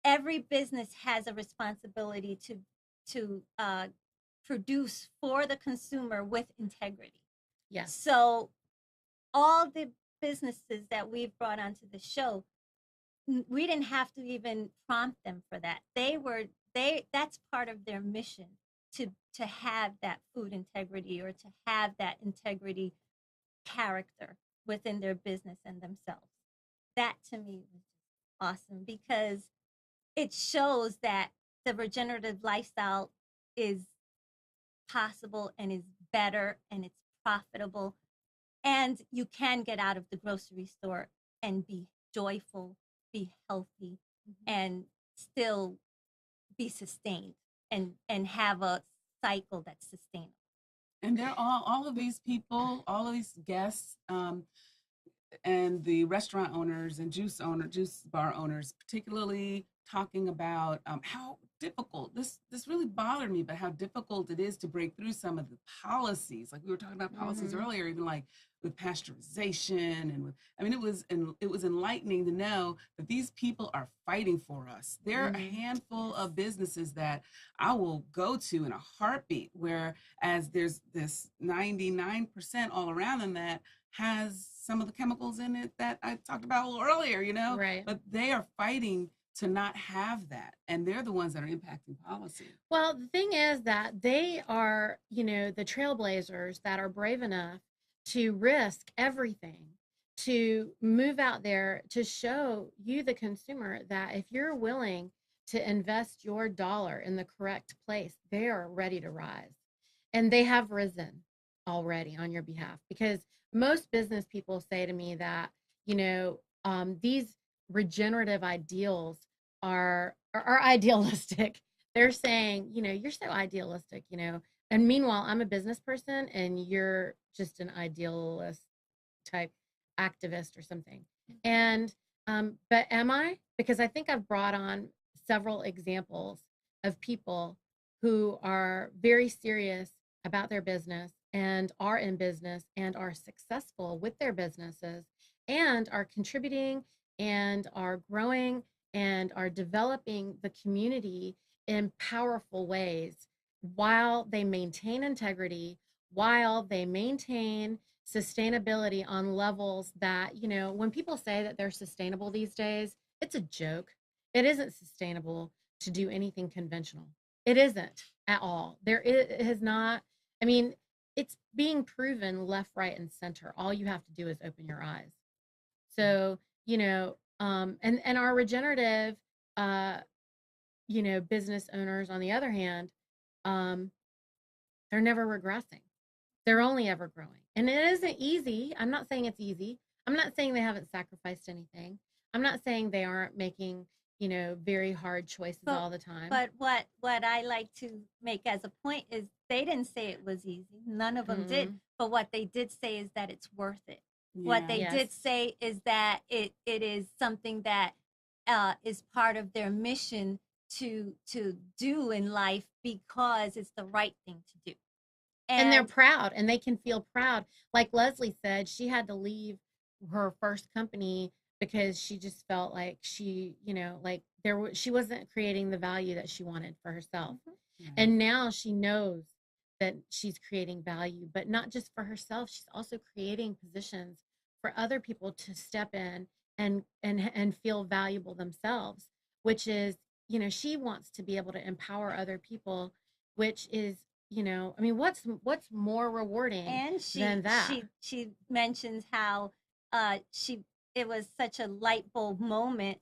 every business has a responsibility to produce for the consumer with integrity. Yes. So all the businesses that we've brought onto the show, we didn't have to even prompt them for that. That's part of their mission to have that food integrity or to have that integrity character within their business and themselves. That to me was awesome because it shows that the regenerative lifestyle is possible and is better and it's profitable, and you can get out of the grocery store and be joyful, be healthy, and still be sustained and have a cycle that's sustainable. And they're all of these people, all of these guests, and the restaurant owners and juice bar owners, particularly talking about how difficult this really bothered me, but how difficult it is to break through some of the policies. Like we were talking about policies earlier, even like with pasteurization and with, I mean, it was enlightening to know that these people are fighting for us. There are a handful of businesses that I will go to in a heartbeat, whereas there's this 99% all around them that has some of the chemicals in it that I talked about a little earlier, you know? Right. But they are fighting to not have that. And they're the ones that are impacting policy. Well, the thing is that they are, you know, the trailblazers that are brave enough to risk everything to move out there to show you, the consumer, that if you're willing to invest your dollar in the correct place, they are ready to rise. And they have risen already on your behalf, because most business people say to me that, you know, these regenerative ideals are idealistic. They're saying, you know, you're so idealistic, you know, and meanwhile, I'm a business person and you're just an idealist type activist or something. And, but am I? Because I think I've brought on several examples of people who are very serious about their business and are in business and are successful with their businesses and are contributing and are growing and are developing the community in powerful ways while they maintain integrity, while they maintain sustainability on levels that, you know, when people say that they're sustainable these days, it's a joke. It isn't sustainable to do anything conventional. It isn't at all. It has not, I mean, it's being proven left, right, and center. All you have to do is open your eyes. So, you know, and our regenerative, you know, business owners, on the other hand, they're never regressing. They're only ever growing. And it isn't easy. I'm not saying it's easy. I'm not saying they haven't sacrificed anything. I'm not saying they aren't making, you know, very hard choices all the time. But what I like to make as a point is they didn't say it was easy. None of them did. But what they did say is that it's worth it. Yeah. What they did say is that it is something that is part of their mission to do in life because it's the right thing to do. And they're proud, and they can feel proud. Like Leslie said, she had to leave her first company because she just felt like she, you know, like she wasn't creating the value that she wanted for herself. And now she knows that she's creating value, but not just for herself. She's also creating positions for other people to step in and feel valuable themselves, which is, you know, she wants to be able to empower other people, which is, you know, I mean, what's more rewarding than that? She mentions how it was such a light bulb moment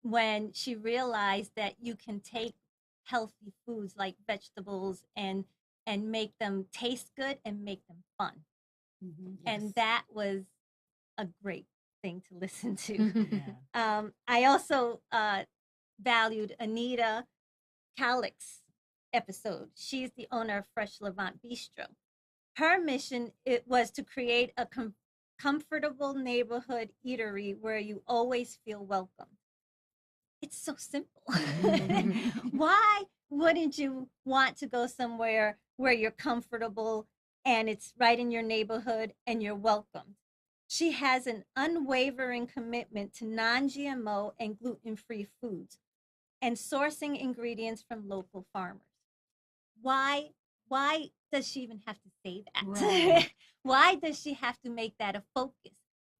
when she realized that you can take healthy foods like vegetables and make them taste good and make them fun. Yes. And that was a great thing to listen to. I also valued Anita Calix's episode. She's the owner of Fresh Levant Bistro. Her mission was to create a comfortable neighborhood eatery where you always feel welcome. it's so simple. Mhm. Why wouldn't you want to go somewhere where you're comfortable and it's right in your neighborhood and you're welcomed? She has an unwavering commitment to non-GMO and gluten-free foods and sourcing ingredients from local farmers. Why why does she even have to say that? Right. Why does she have to make that a focus?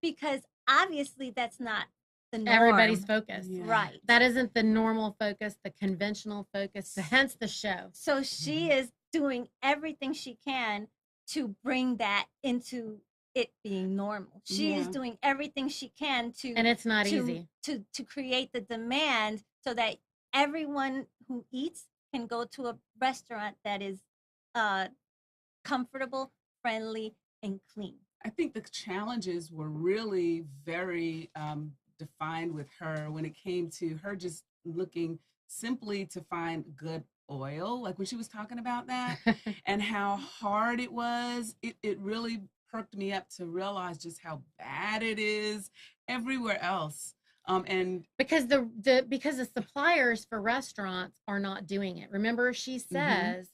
Because obviously that's not the norm. Everybody's focus. Yeah. Right. That isn't the normal focus, the conventional focus, hence the show. So she Mhm. is doing everything she can to bring that into it being normal. She is Yeah. doing everything she can to And it's not to easy. to create the demand so that everyone who eats can go to a restaurant that is uh comfortable, friendly, and clean. I think the challenges were really very defined with her when it came to her just looking simply to find good oil, like when she was talking about that and how hard it was. It really perked me up to realize just how bad it is everywhere else. And because because the suppliers for restaurants are not doing it. Remember, she mhm, says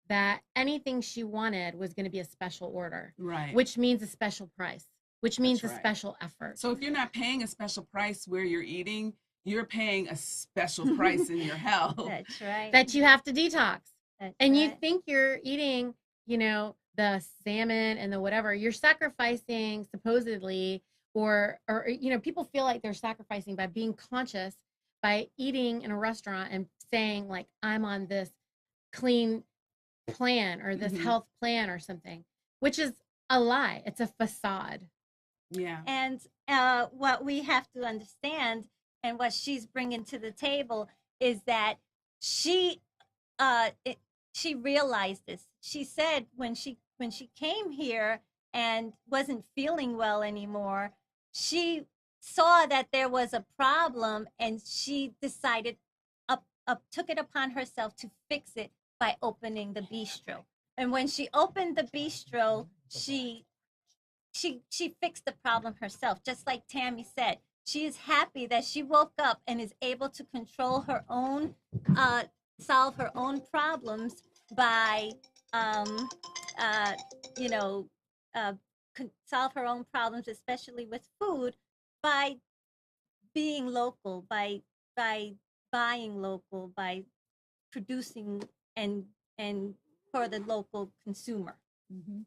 that anything she wanted was going to be a special order, right, which means a special price, which means that's a right. special effort. So if you're not paying a special price where you're eating, you're paying a special price in your health. That's right. That you have to detox. That's And you right. think you're eating, the salmon and the whatever, you're sacrificing supposedly, or people feel like they're sacrificing by being conscious, by eating in a restaurant and saying like, I'm on this clean plan or this Mhm. health plan or something, which is a lie. It's a facade. Yeah. And what we have to understand and what she's bringing to the table is that she she realized this. She said when she came here and wasn't feeling well anymore, she saw that there was a problem and she decided took it upon herself to fix it by opening the bistro. And when she opened the bistro, she fixed the problem herself. Just like Tammy said, she is happy that she woke up and is able to control her own uh, solve her own problems by um, uh, you know solve her own problems, especially with food, by being local, by buying local, by producing and for the local consumer. Mm-hmm.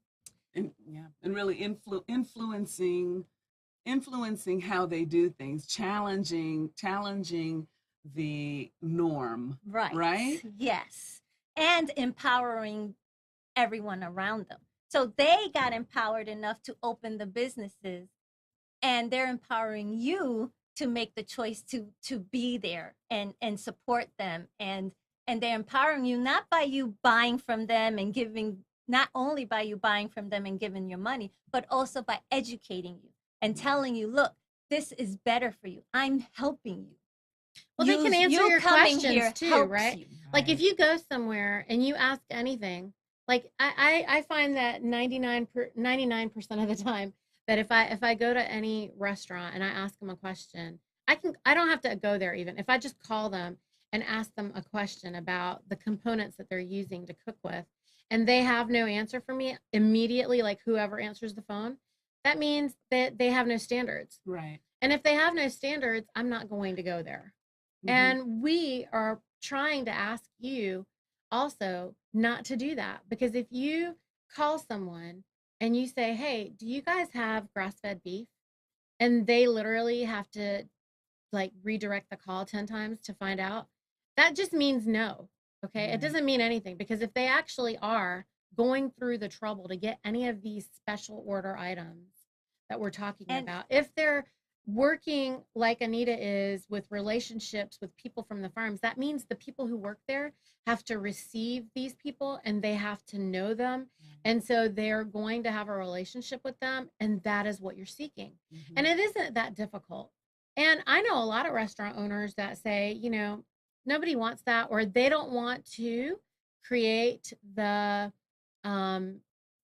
And really influencing how they do things, challenging the norm, Right. right? Yes. And empowering everyone around them. So they got empowered enough to open the businesses, and they're empowering you to make the choice to be there and support them, and they're empowering you not by you buying from them and giving, not only by you buying from them and giving your money, but also by educating you and telling you, look, this is better for you. I'm helping you. Well, they can answer You your coming questions here too, helps right? you. Like if you go somewhere and you ask anything, like I find that 99% of the time that if I go to any restaurant and I ask them a question, I don't have to go there even. If I just call them and ask them a question about the components that they're using to cook with, and they have no answer for me immediately, like whoever answers the phone, that means that they have no standards. Right. And if they have no standards, I'm not going to go there. Mhm. And we are trying to ask you also not to do that, because if you call someone and you say, "Hey, do you guys have grass-fed beef?" and they literally have to like redirect the call 10 times to find out, that just means no. Okay? It Right. doesn't mean anything, because if they actually are going through the trouble to get any of these special order items that we're talking And about, if they're working like Anita is with relationships with people from the farms, that means the people who work there have to receive these people and they have to know them. And so they're going to have a relationship with them. And that is what you're seeking. Mhm. And it isn't that difficult. And I know a lot of restaurant owners that say, nobody wants that, or they don't want to create the um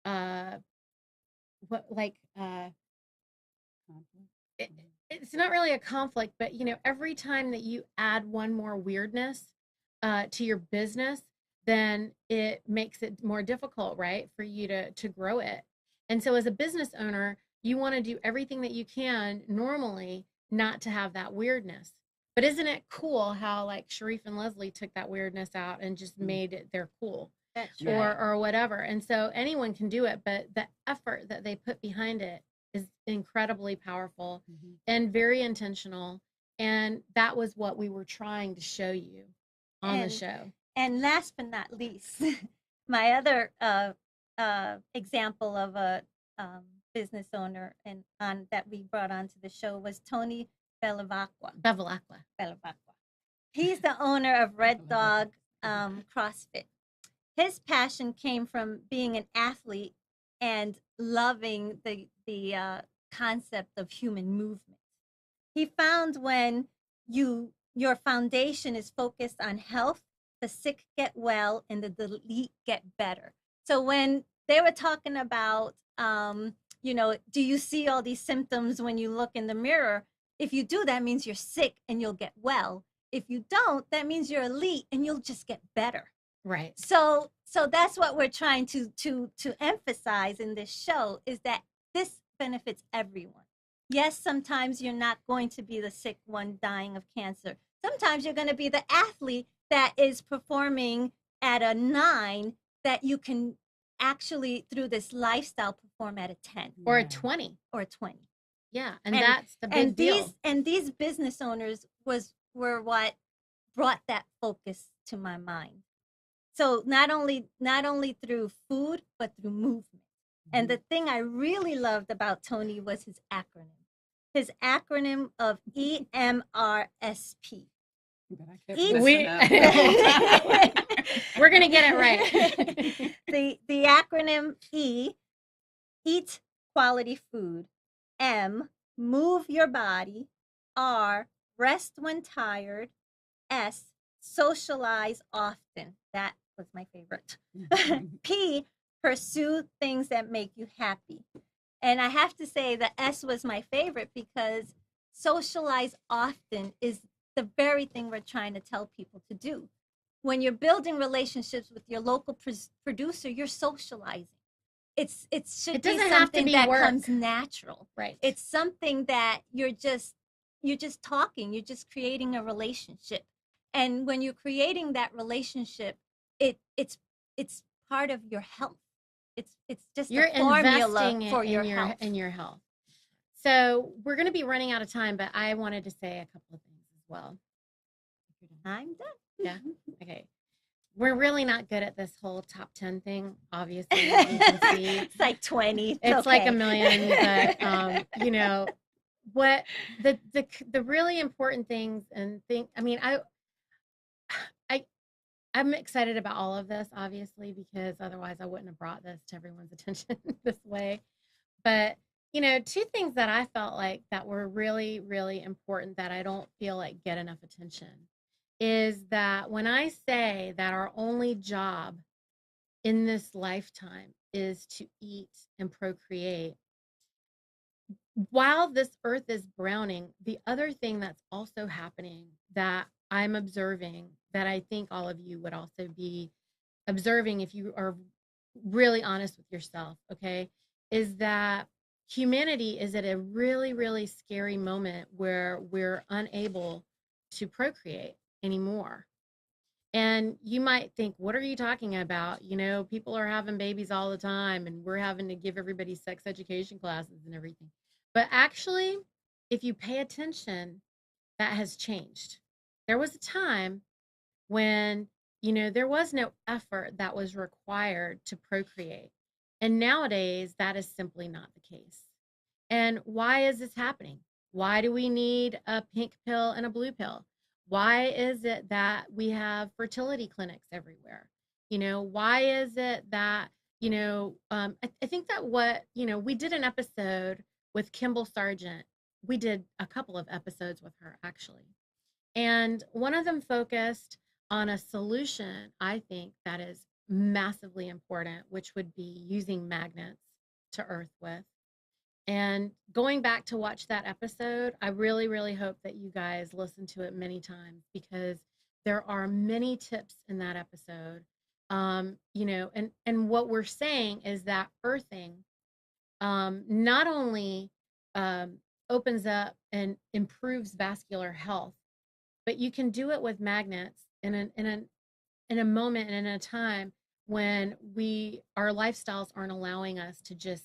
uh what like Conflict. it, it's not really a conflict, but every time that you add one more weirdness to your business, then it makes it more difficult, right, for you to grow it. And so as a business owner, you want to do everything that you can normally not to have that weirdness. But isn't it cool how like Sharif and Leslie took that weirdness out and just made it their cool? That's Yeah. right. Or whatever. And so anyone can do it, but the effort that they put behind it is incredibly powerful Mhm. and very intentional. And that was what we were trying to show you on the And- show. And last but not least, my other example of a business owner and that we brought onto the show was Tony Bevilacqua. Bevilacqua. He's the owner of Red Dog CrossFit. His passion came from being an athlete and loving the concept of human movement. He found when your foundation is focused on health, the sick get well and the elite get better. So when they were talking about, do you see all these symptoms when you look in the mirror? If you do, that means you're sick and you'll get well. If you don't, that means you're elite and you'll just get better. Right. So that's what we're trying to emphasize in this show, is that this benefits everyone. Yes, sometimes you're not going to be the sick one dying of cancer. Sometimes you're going to be the athlete that is performing at a 9 that you can actually, through this lifestyle, perform at a 10 Or a Yeah. 20. or a 20. Yeah. And, And- that's the big deal. These business owners were what brought that focus to my mind. So not only through food, but through movement. And the thing I really loved about Tony was his acronym. His acronym of EMRSP. But I kept Eat- messing We- up the whole time. We're going to get it right. The acronym E, eat quality food. M, move your body. R, rest when tired. S, socialize often. That was my favorite. P, pursue things that make you happy. And I have to say the S was my favorite because socialize often is the very thing we're trying to tell people to do. When you're building relationships with your local producer, you're socializing. It should It be doesn't have to something be that work. comes natural. Right. It's something that you're just talking, you're just creating a relationship. And when you're creating that relationship, it's part of your health. It's just You're a formula investing for in your health. in your health. So we're going to be running out of time, but I wanted to say a couple of things as well. I'm done. Yeah. Okay. We're really not good at this whole top 10 thing, obviously. As you can see. It's like 20. It's like a okay. million, but what the really important things I'm excited about all of this, obviously, because otherwise I wouldn't have brought this to everyone's attention this way. But two things that I felt like that were really, really important that I don't feel like get enough attention is that when I say that our only job in this lifetime is to eat and procreate, while this earth is browning, the other thing that's also happening that I'm observing, that I think all of you would also be observing if you are really honest with yourself, okay, is that humanity is at a really, really scary moment where we're unable to procreate anymore. And you might think, what are you talking about? People are having babies all the time and we're having to give everybody sex education classes and everything. But actually, if you pay attention, that has changed. There was a time when, there was no effort that was required to procreate. And nowadays, that is simply not the case. And why is this happening? Why do we need a pink pill and a blue pill? Why is it that we have fertility clinics everywhere? Why is it that, I think that we did an episode with Kimball Sargent. We did a couple of episodes with her, actually. And one of them focused on a solution, I think, that is massively important, which would be using magnets to earth with. And going back to watch that episode, I really, really hope that you guys listen to it many times because there are many tips in that episode. And what we're saying is that earthing not only um, opens up and improves vascular health, but you can do it with magnets in a moment and in a time when our lifestyles aren't allowing us to just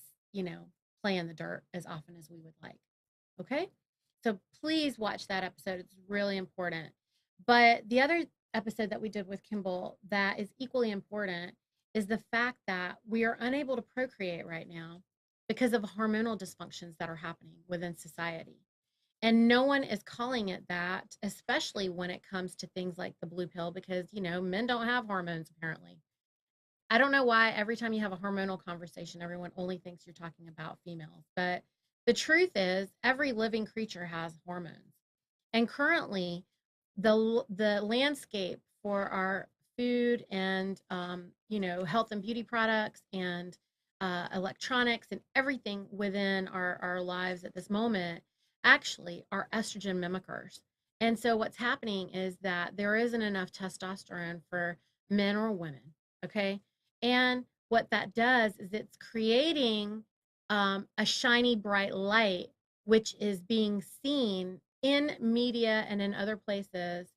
play in the dirt as often as we would like. Okay, so please watch that episode. It's really important. But the other episode that we did with Kimball that is equally important is the fact that we are unable to procreate right now because of hormonal dysfunctions that are happening within society. And no one is calling it that, especially when it comes to things like the blue pill, because, men don't have hormones apparently. I don't know why every time you have a hormonal conversation, everyone only thinks you're talking about females. But the truth is, every living creature has hormones. And currently, the landscape for our food and health and beauty products and electronics and everything within our lives at this moment actually are estrogen mimickers. And so what's happening is that there isn't enough testosterone for men or women. Okay. And what that does is it's creating a shiny, bright light, which is being seen in media and in other places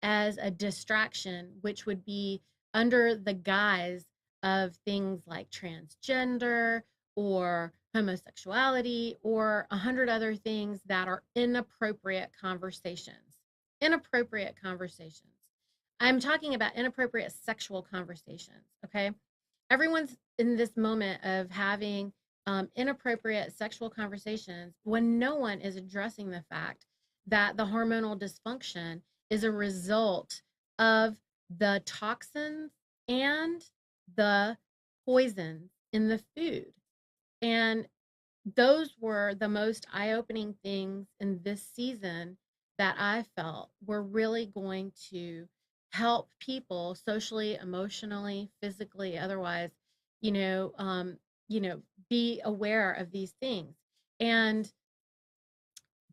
as a distraction, which would be under the guise of things like transgender or homosexuality or 100 other things that are inappropriate conversations. Inappropriate conversations. I'm talking about inappropriate sexual conversations, okay? Everyone's in this moment of having inappropriate sexual conversations when no one is addressing the fact that the hormonal dysfunction is a result of the toxins and the poisons in the food. And those were the most eye-opening things in this season that I felt were really going to help people socially, emotionally, physically, otherwise, you know, um, be aware of these things. And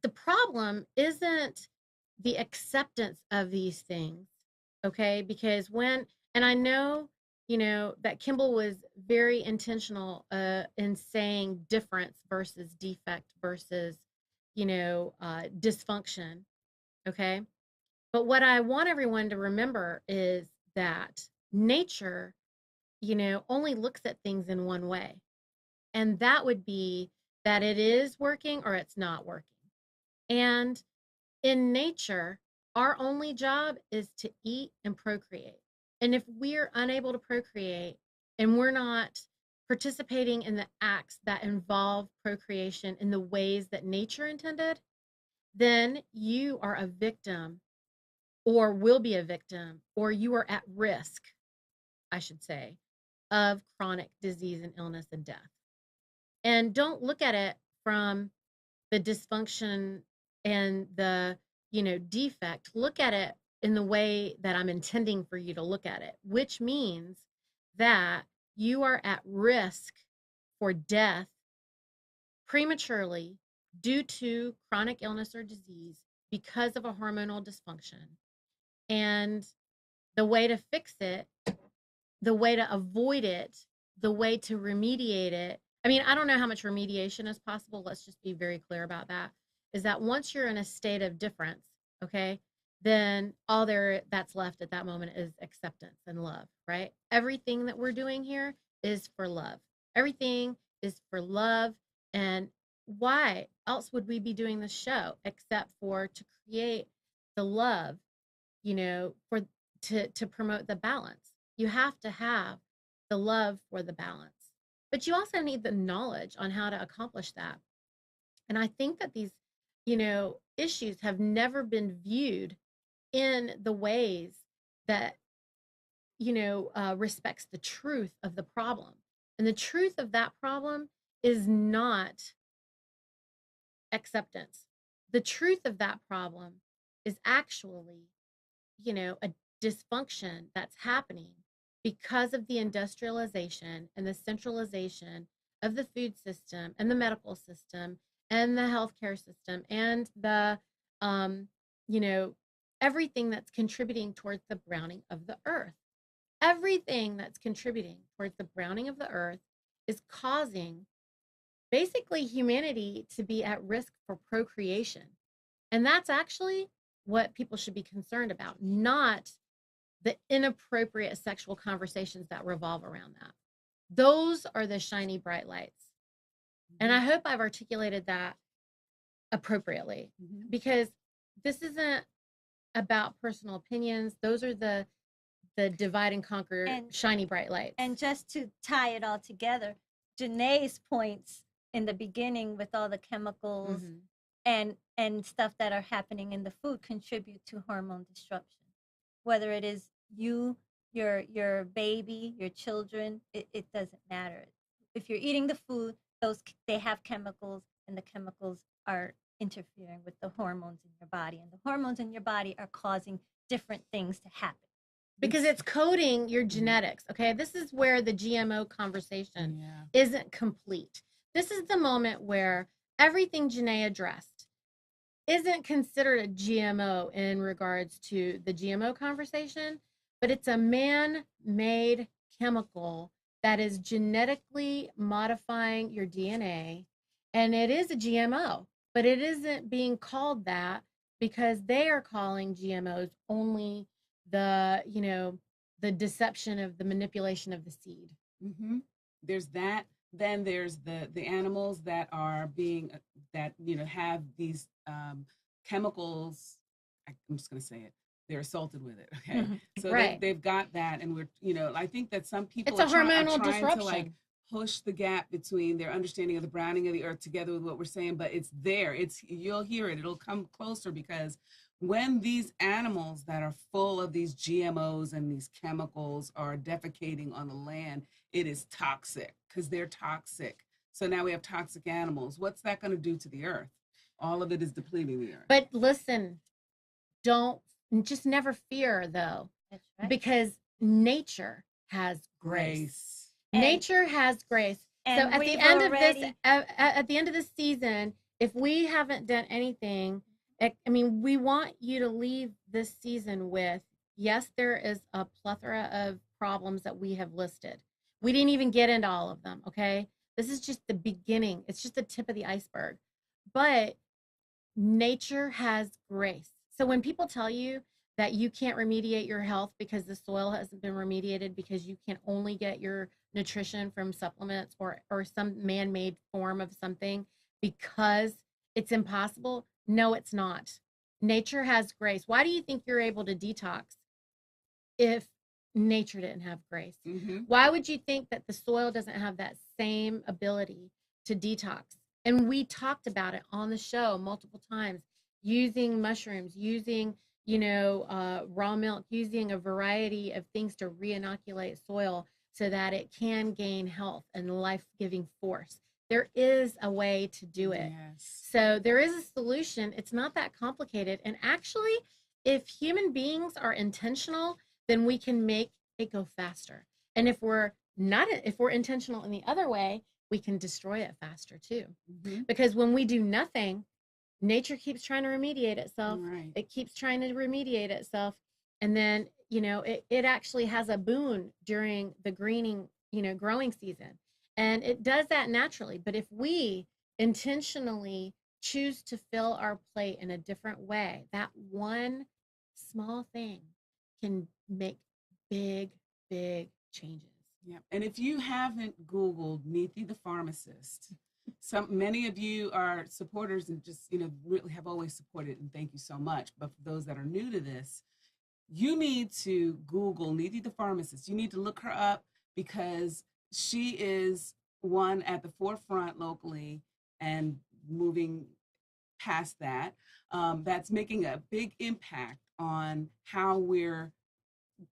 the problem isn't the acceptance of these things, okay? Because and I know, that Kimball was very intentional in saying difference versus defect versus, dysfunction, okay? But what I want everyone to remember is that nature, only looks at things in one way. And that would be that it is working or it's not working. And in nature, our only job is to eat and procreate. And if we're unable to procreate and we're not participating in the acts that involve procreation in the ways that nature intended, then you are a victim or will be a victim, or you are at risk, I should say, of chronic disease and illness and death. And don't look at it from the dysfunction and the defect. Look at it in the way that I'm intending for you to look at it, which means that you are at risk for death prematurely due to chronic illness or disease because of a hormonal dysfunction. And the way to fix it, the way to avoid it, the way to remediate it. I mean, I don't know how much remediation is possible. Let's just be very clear about that. Is that once you're in a state of difference, okay, then all that's left at that moment is acceptance and love, right? Everything that we're doing here is for love. Everything is for love. And why else would we be doing this show except for to create the love, for to promote the balance? You have to have the love for the balance, but you also need the knowledge on how to accomplish that. And I think that these, issues have never been viewed in the ways that, respects the truth of the problem. And the truth of that problem is not acceptance. The truth of that problem is actually, a dysfunction that's happening because of the industrialization and the centralization of the food system and the medical system and the healthcare system and the, you know, everything that's contributing towards the browning of the earth. Everything that's contributing towards the browning of the earth is causing basically humanity to be at risk for procreation. And that's actually what people should be concerned about, not the inappropriate sexual conversations that revolve around that. Those are the shiny bright lights. And I hope I've articulated that appropriately, because this isn't about personal opinions. Those are the divide and conquer shiny bright lights. And just to tie it all together, Janae's points in the beginning with all the chemicals and stuff that are happening in the food contribute to hormone disruption. Whether it is you, your baby, your children, it doesn't matter. If you're eating the food, they have chemicals, and the chemicals are interfering with the hormones in your body, and the hormones in your body are causing different things to happen. Because it's coding your genetics. Okay, this is where the GMO conversation isn't complete. This is the moment where everything Janae addressed isn't considered a GMO in regards to the GMO conversation, but it's a man-made chemical that is genetically modifying your DNA, and it is a GMO, but it isn't being called that because they are calling GMOs only the, you know, the deception of the manipulation of the seed. There's that. Then there's the animals that are being, that, you know, have these chemicals. I'm just going to say it. They're assaulted with it. Okay. So they've got that. And we're, you know, I think that some people it's a hormonal trying disruption to like push the gap between their understanding of the browning of the earth together with what we're saying, but it's there. You'll hear it. It'll come closer, because when these animals that are full of these GMOs and these chemicals are defecating on the land, it is toxic, because they're toxic. So now we have toxic animals. What's that going to do to the earth? All of it is depleting the earth. But listen, just never fear, though. That's right. Because nature has grace. Nature has grace. So at the end of this, at the end of this season, if we haven't done anything, I mean, we want you to leave this season with, yes, there is a plethora of problems that we have listed. We didn't even get into all of them, okay? This is just the beginning. It's just the tip of the iceberg. But nature has grace. So when people tell you that you can't remediate your health because the soil hasn't been remediated, because you can only get your nutrition from supplements or some man-made form of something because it's impossible, no, it's not. Nature has grace. Why do you think you're able to detox if nature didn't have grace? Why would you think that the soil doesn't have that same ability to detox? And we talked about it on the show multiple times, using mushrooms, using, you know, raw milk, using a variety of things to re-inoculate soil so that it can gain health and life-giving force. There is a way to do it. Yes. So there is a solution. It's not that complicated. And actually, if human beings are intentional, then we can make it go faster. And if we're intentional in the other way, we can destroy it faster too. Because when we do nothing, nature keeps trying to remediate itself. Right. It keeps trying to remediate itself. And then, you know, it actually has a boon during the greening, you know, growing season. And it does that naturally. But if we intentionally choose to fill our plate in a different way, that one small thing can make big, big changes. Yeah. And if you haven't Googled Neethi the pharmacist, many of you are supporters and just, you know, really have always supported, and thank you so much. But for those that are new to this, you need to Google Neethi the pharmacist. You need to look her up, because she is one at the forefront locally and moving past that. That's making a big impact on how we're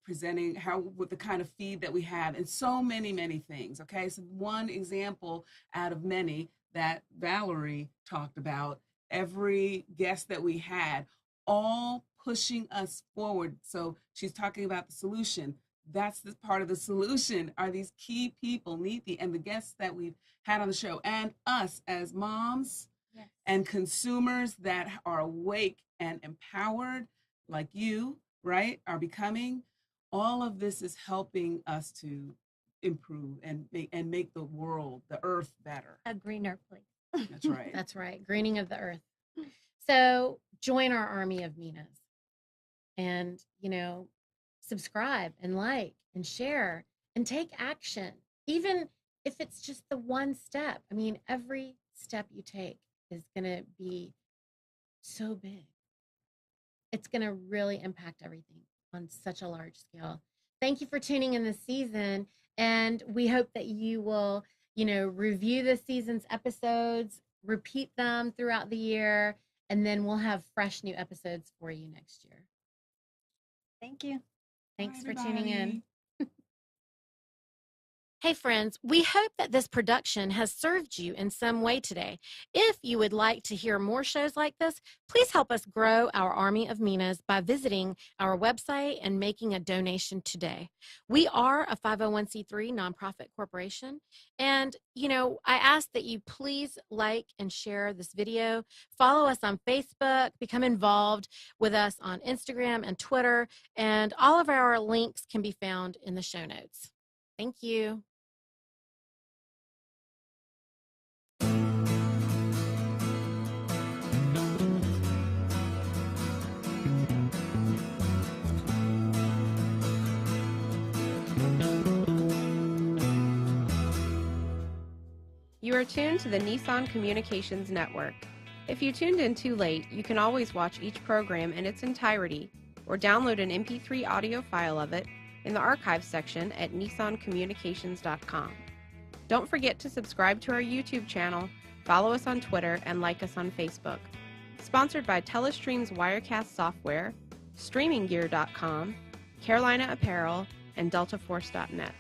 presenting, with the kind of feed that we have, and so many, many things. Okay, so one example out of many that Valerie talked about, every guest that we had, all pushing us forward. So she's talking about the solution. that's the part of the solution, are these key people, Neethi, and the guests that we've had on the show, and us as moms Yes. and consumers that are awake and empowered, like you, right, are becoming. All of this is helping us to improve and make the world, the earth, better. A greener place. That's right. That's right. Greening of the earth. So join our army of Minas and, subscribe and like and share and take action. Even if it's just the one step. I mean, every step you take is going to be so big. It's going to really impact everything on such a large scale. Thank you for tuning in this season. And we hope that you will, review this season's episodes, repeat them throughout the year, and then we'll have fresh new episodes for you next year. Thank you. Thanks Bye, for tuning in. everybody. Hey friends, we hope that this production has served you in some way today. If you would like to hear more shows like this, please help us grow our Army of Minas by visiting our website and making a donation today. We are a 501c3 nonprofit corporation, and I ask that you please like and share this video, follow us on Facebook, become involved with us on Instagram and Twitter, and all of our links can be found in the show notes. Thank you. You are tuned to the Nissan Communications Network. If you tuned in too late, you can always watch each program in its entirety or download an MP3 audio file of it in the archives section at nissancommunications.com. Don't forget to subscribe to our YouTube channel, follow us on Twitter, and like us on Facebook. Sponsored by Telestream's Wirecast software, StreamingGear.com, Carolina Apparel, and DeltaForce.net.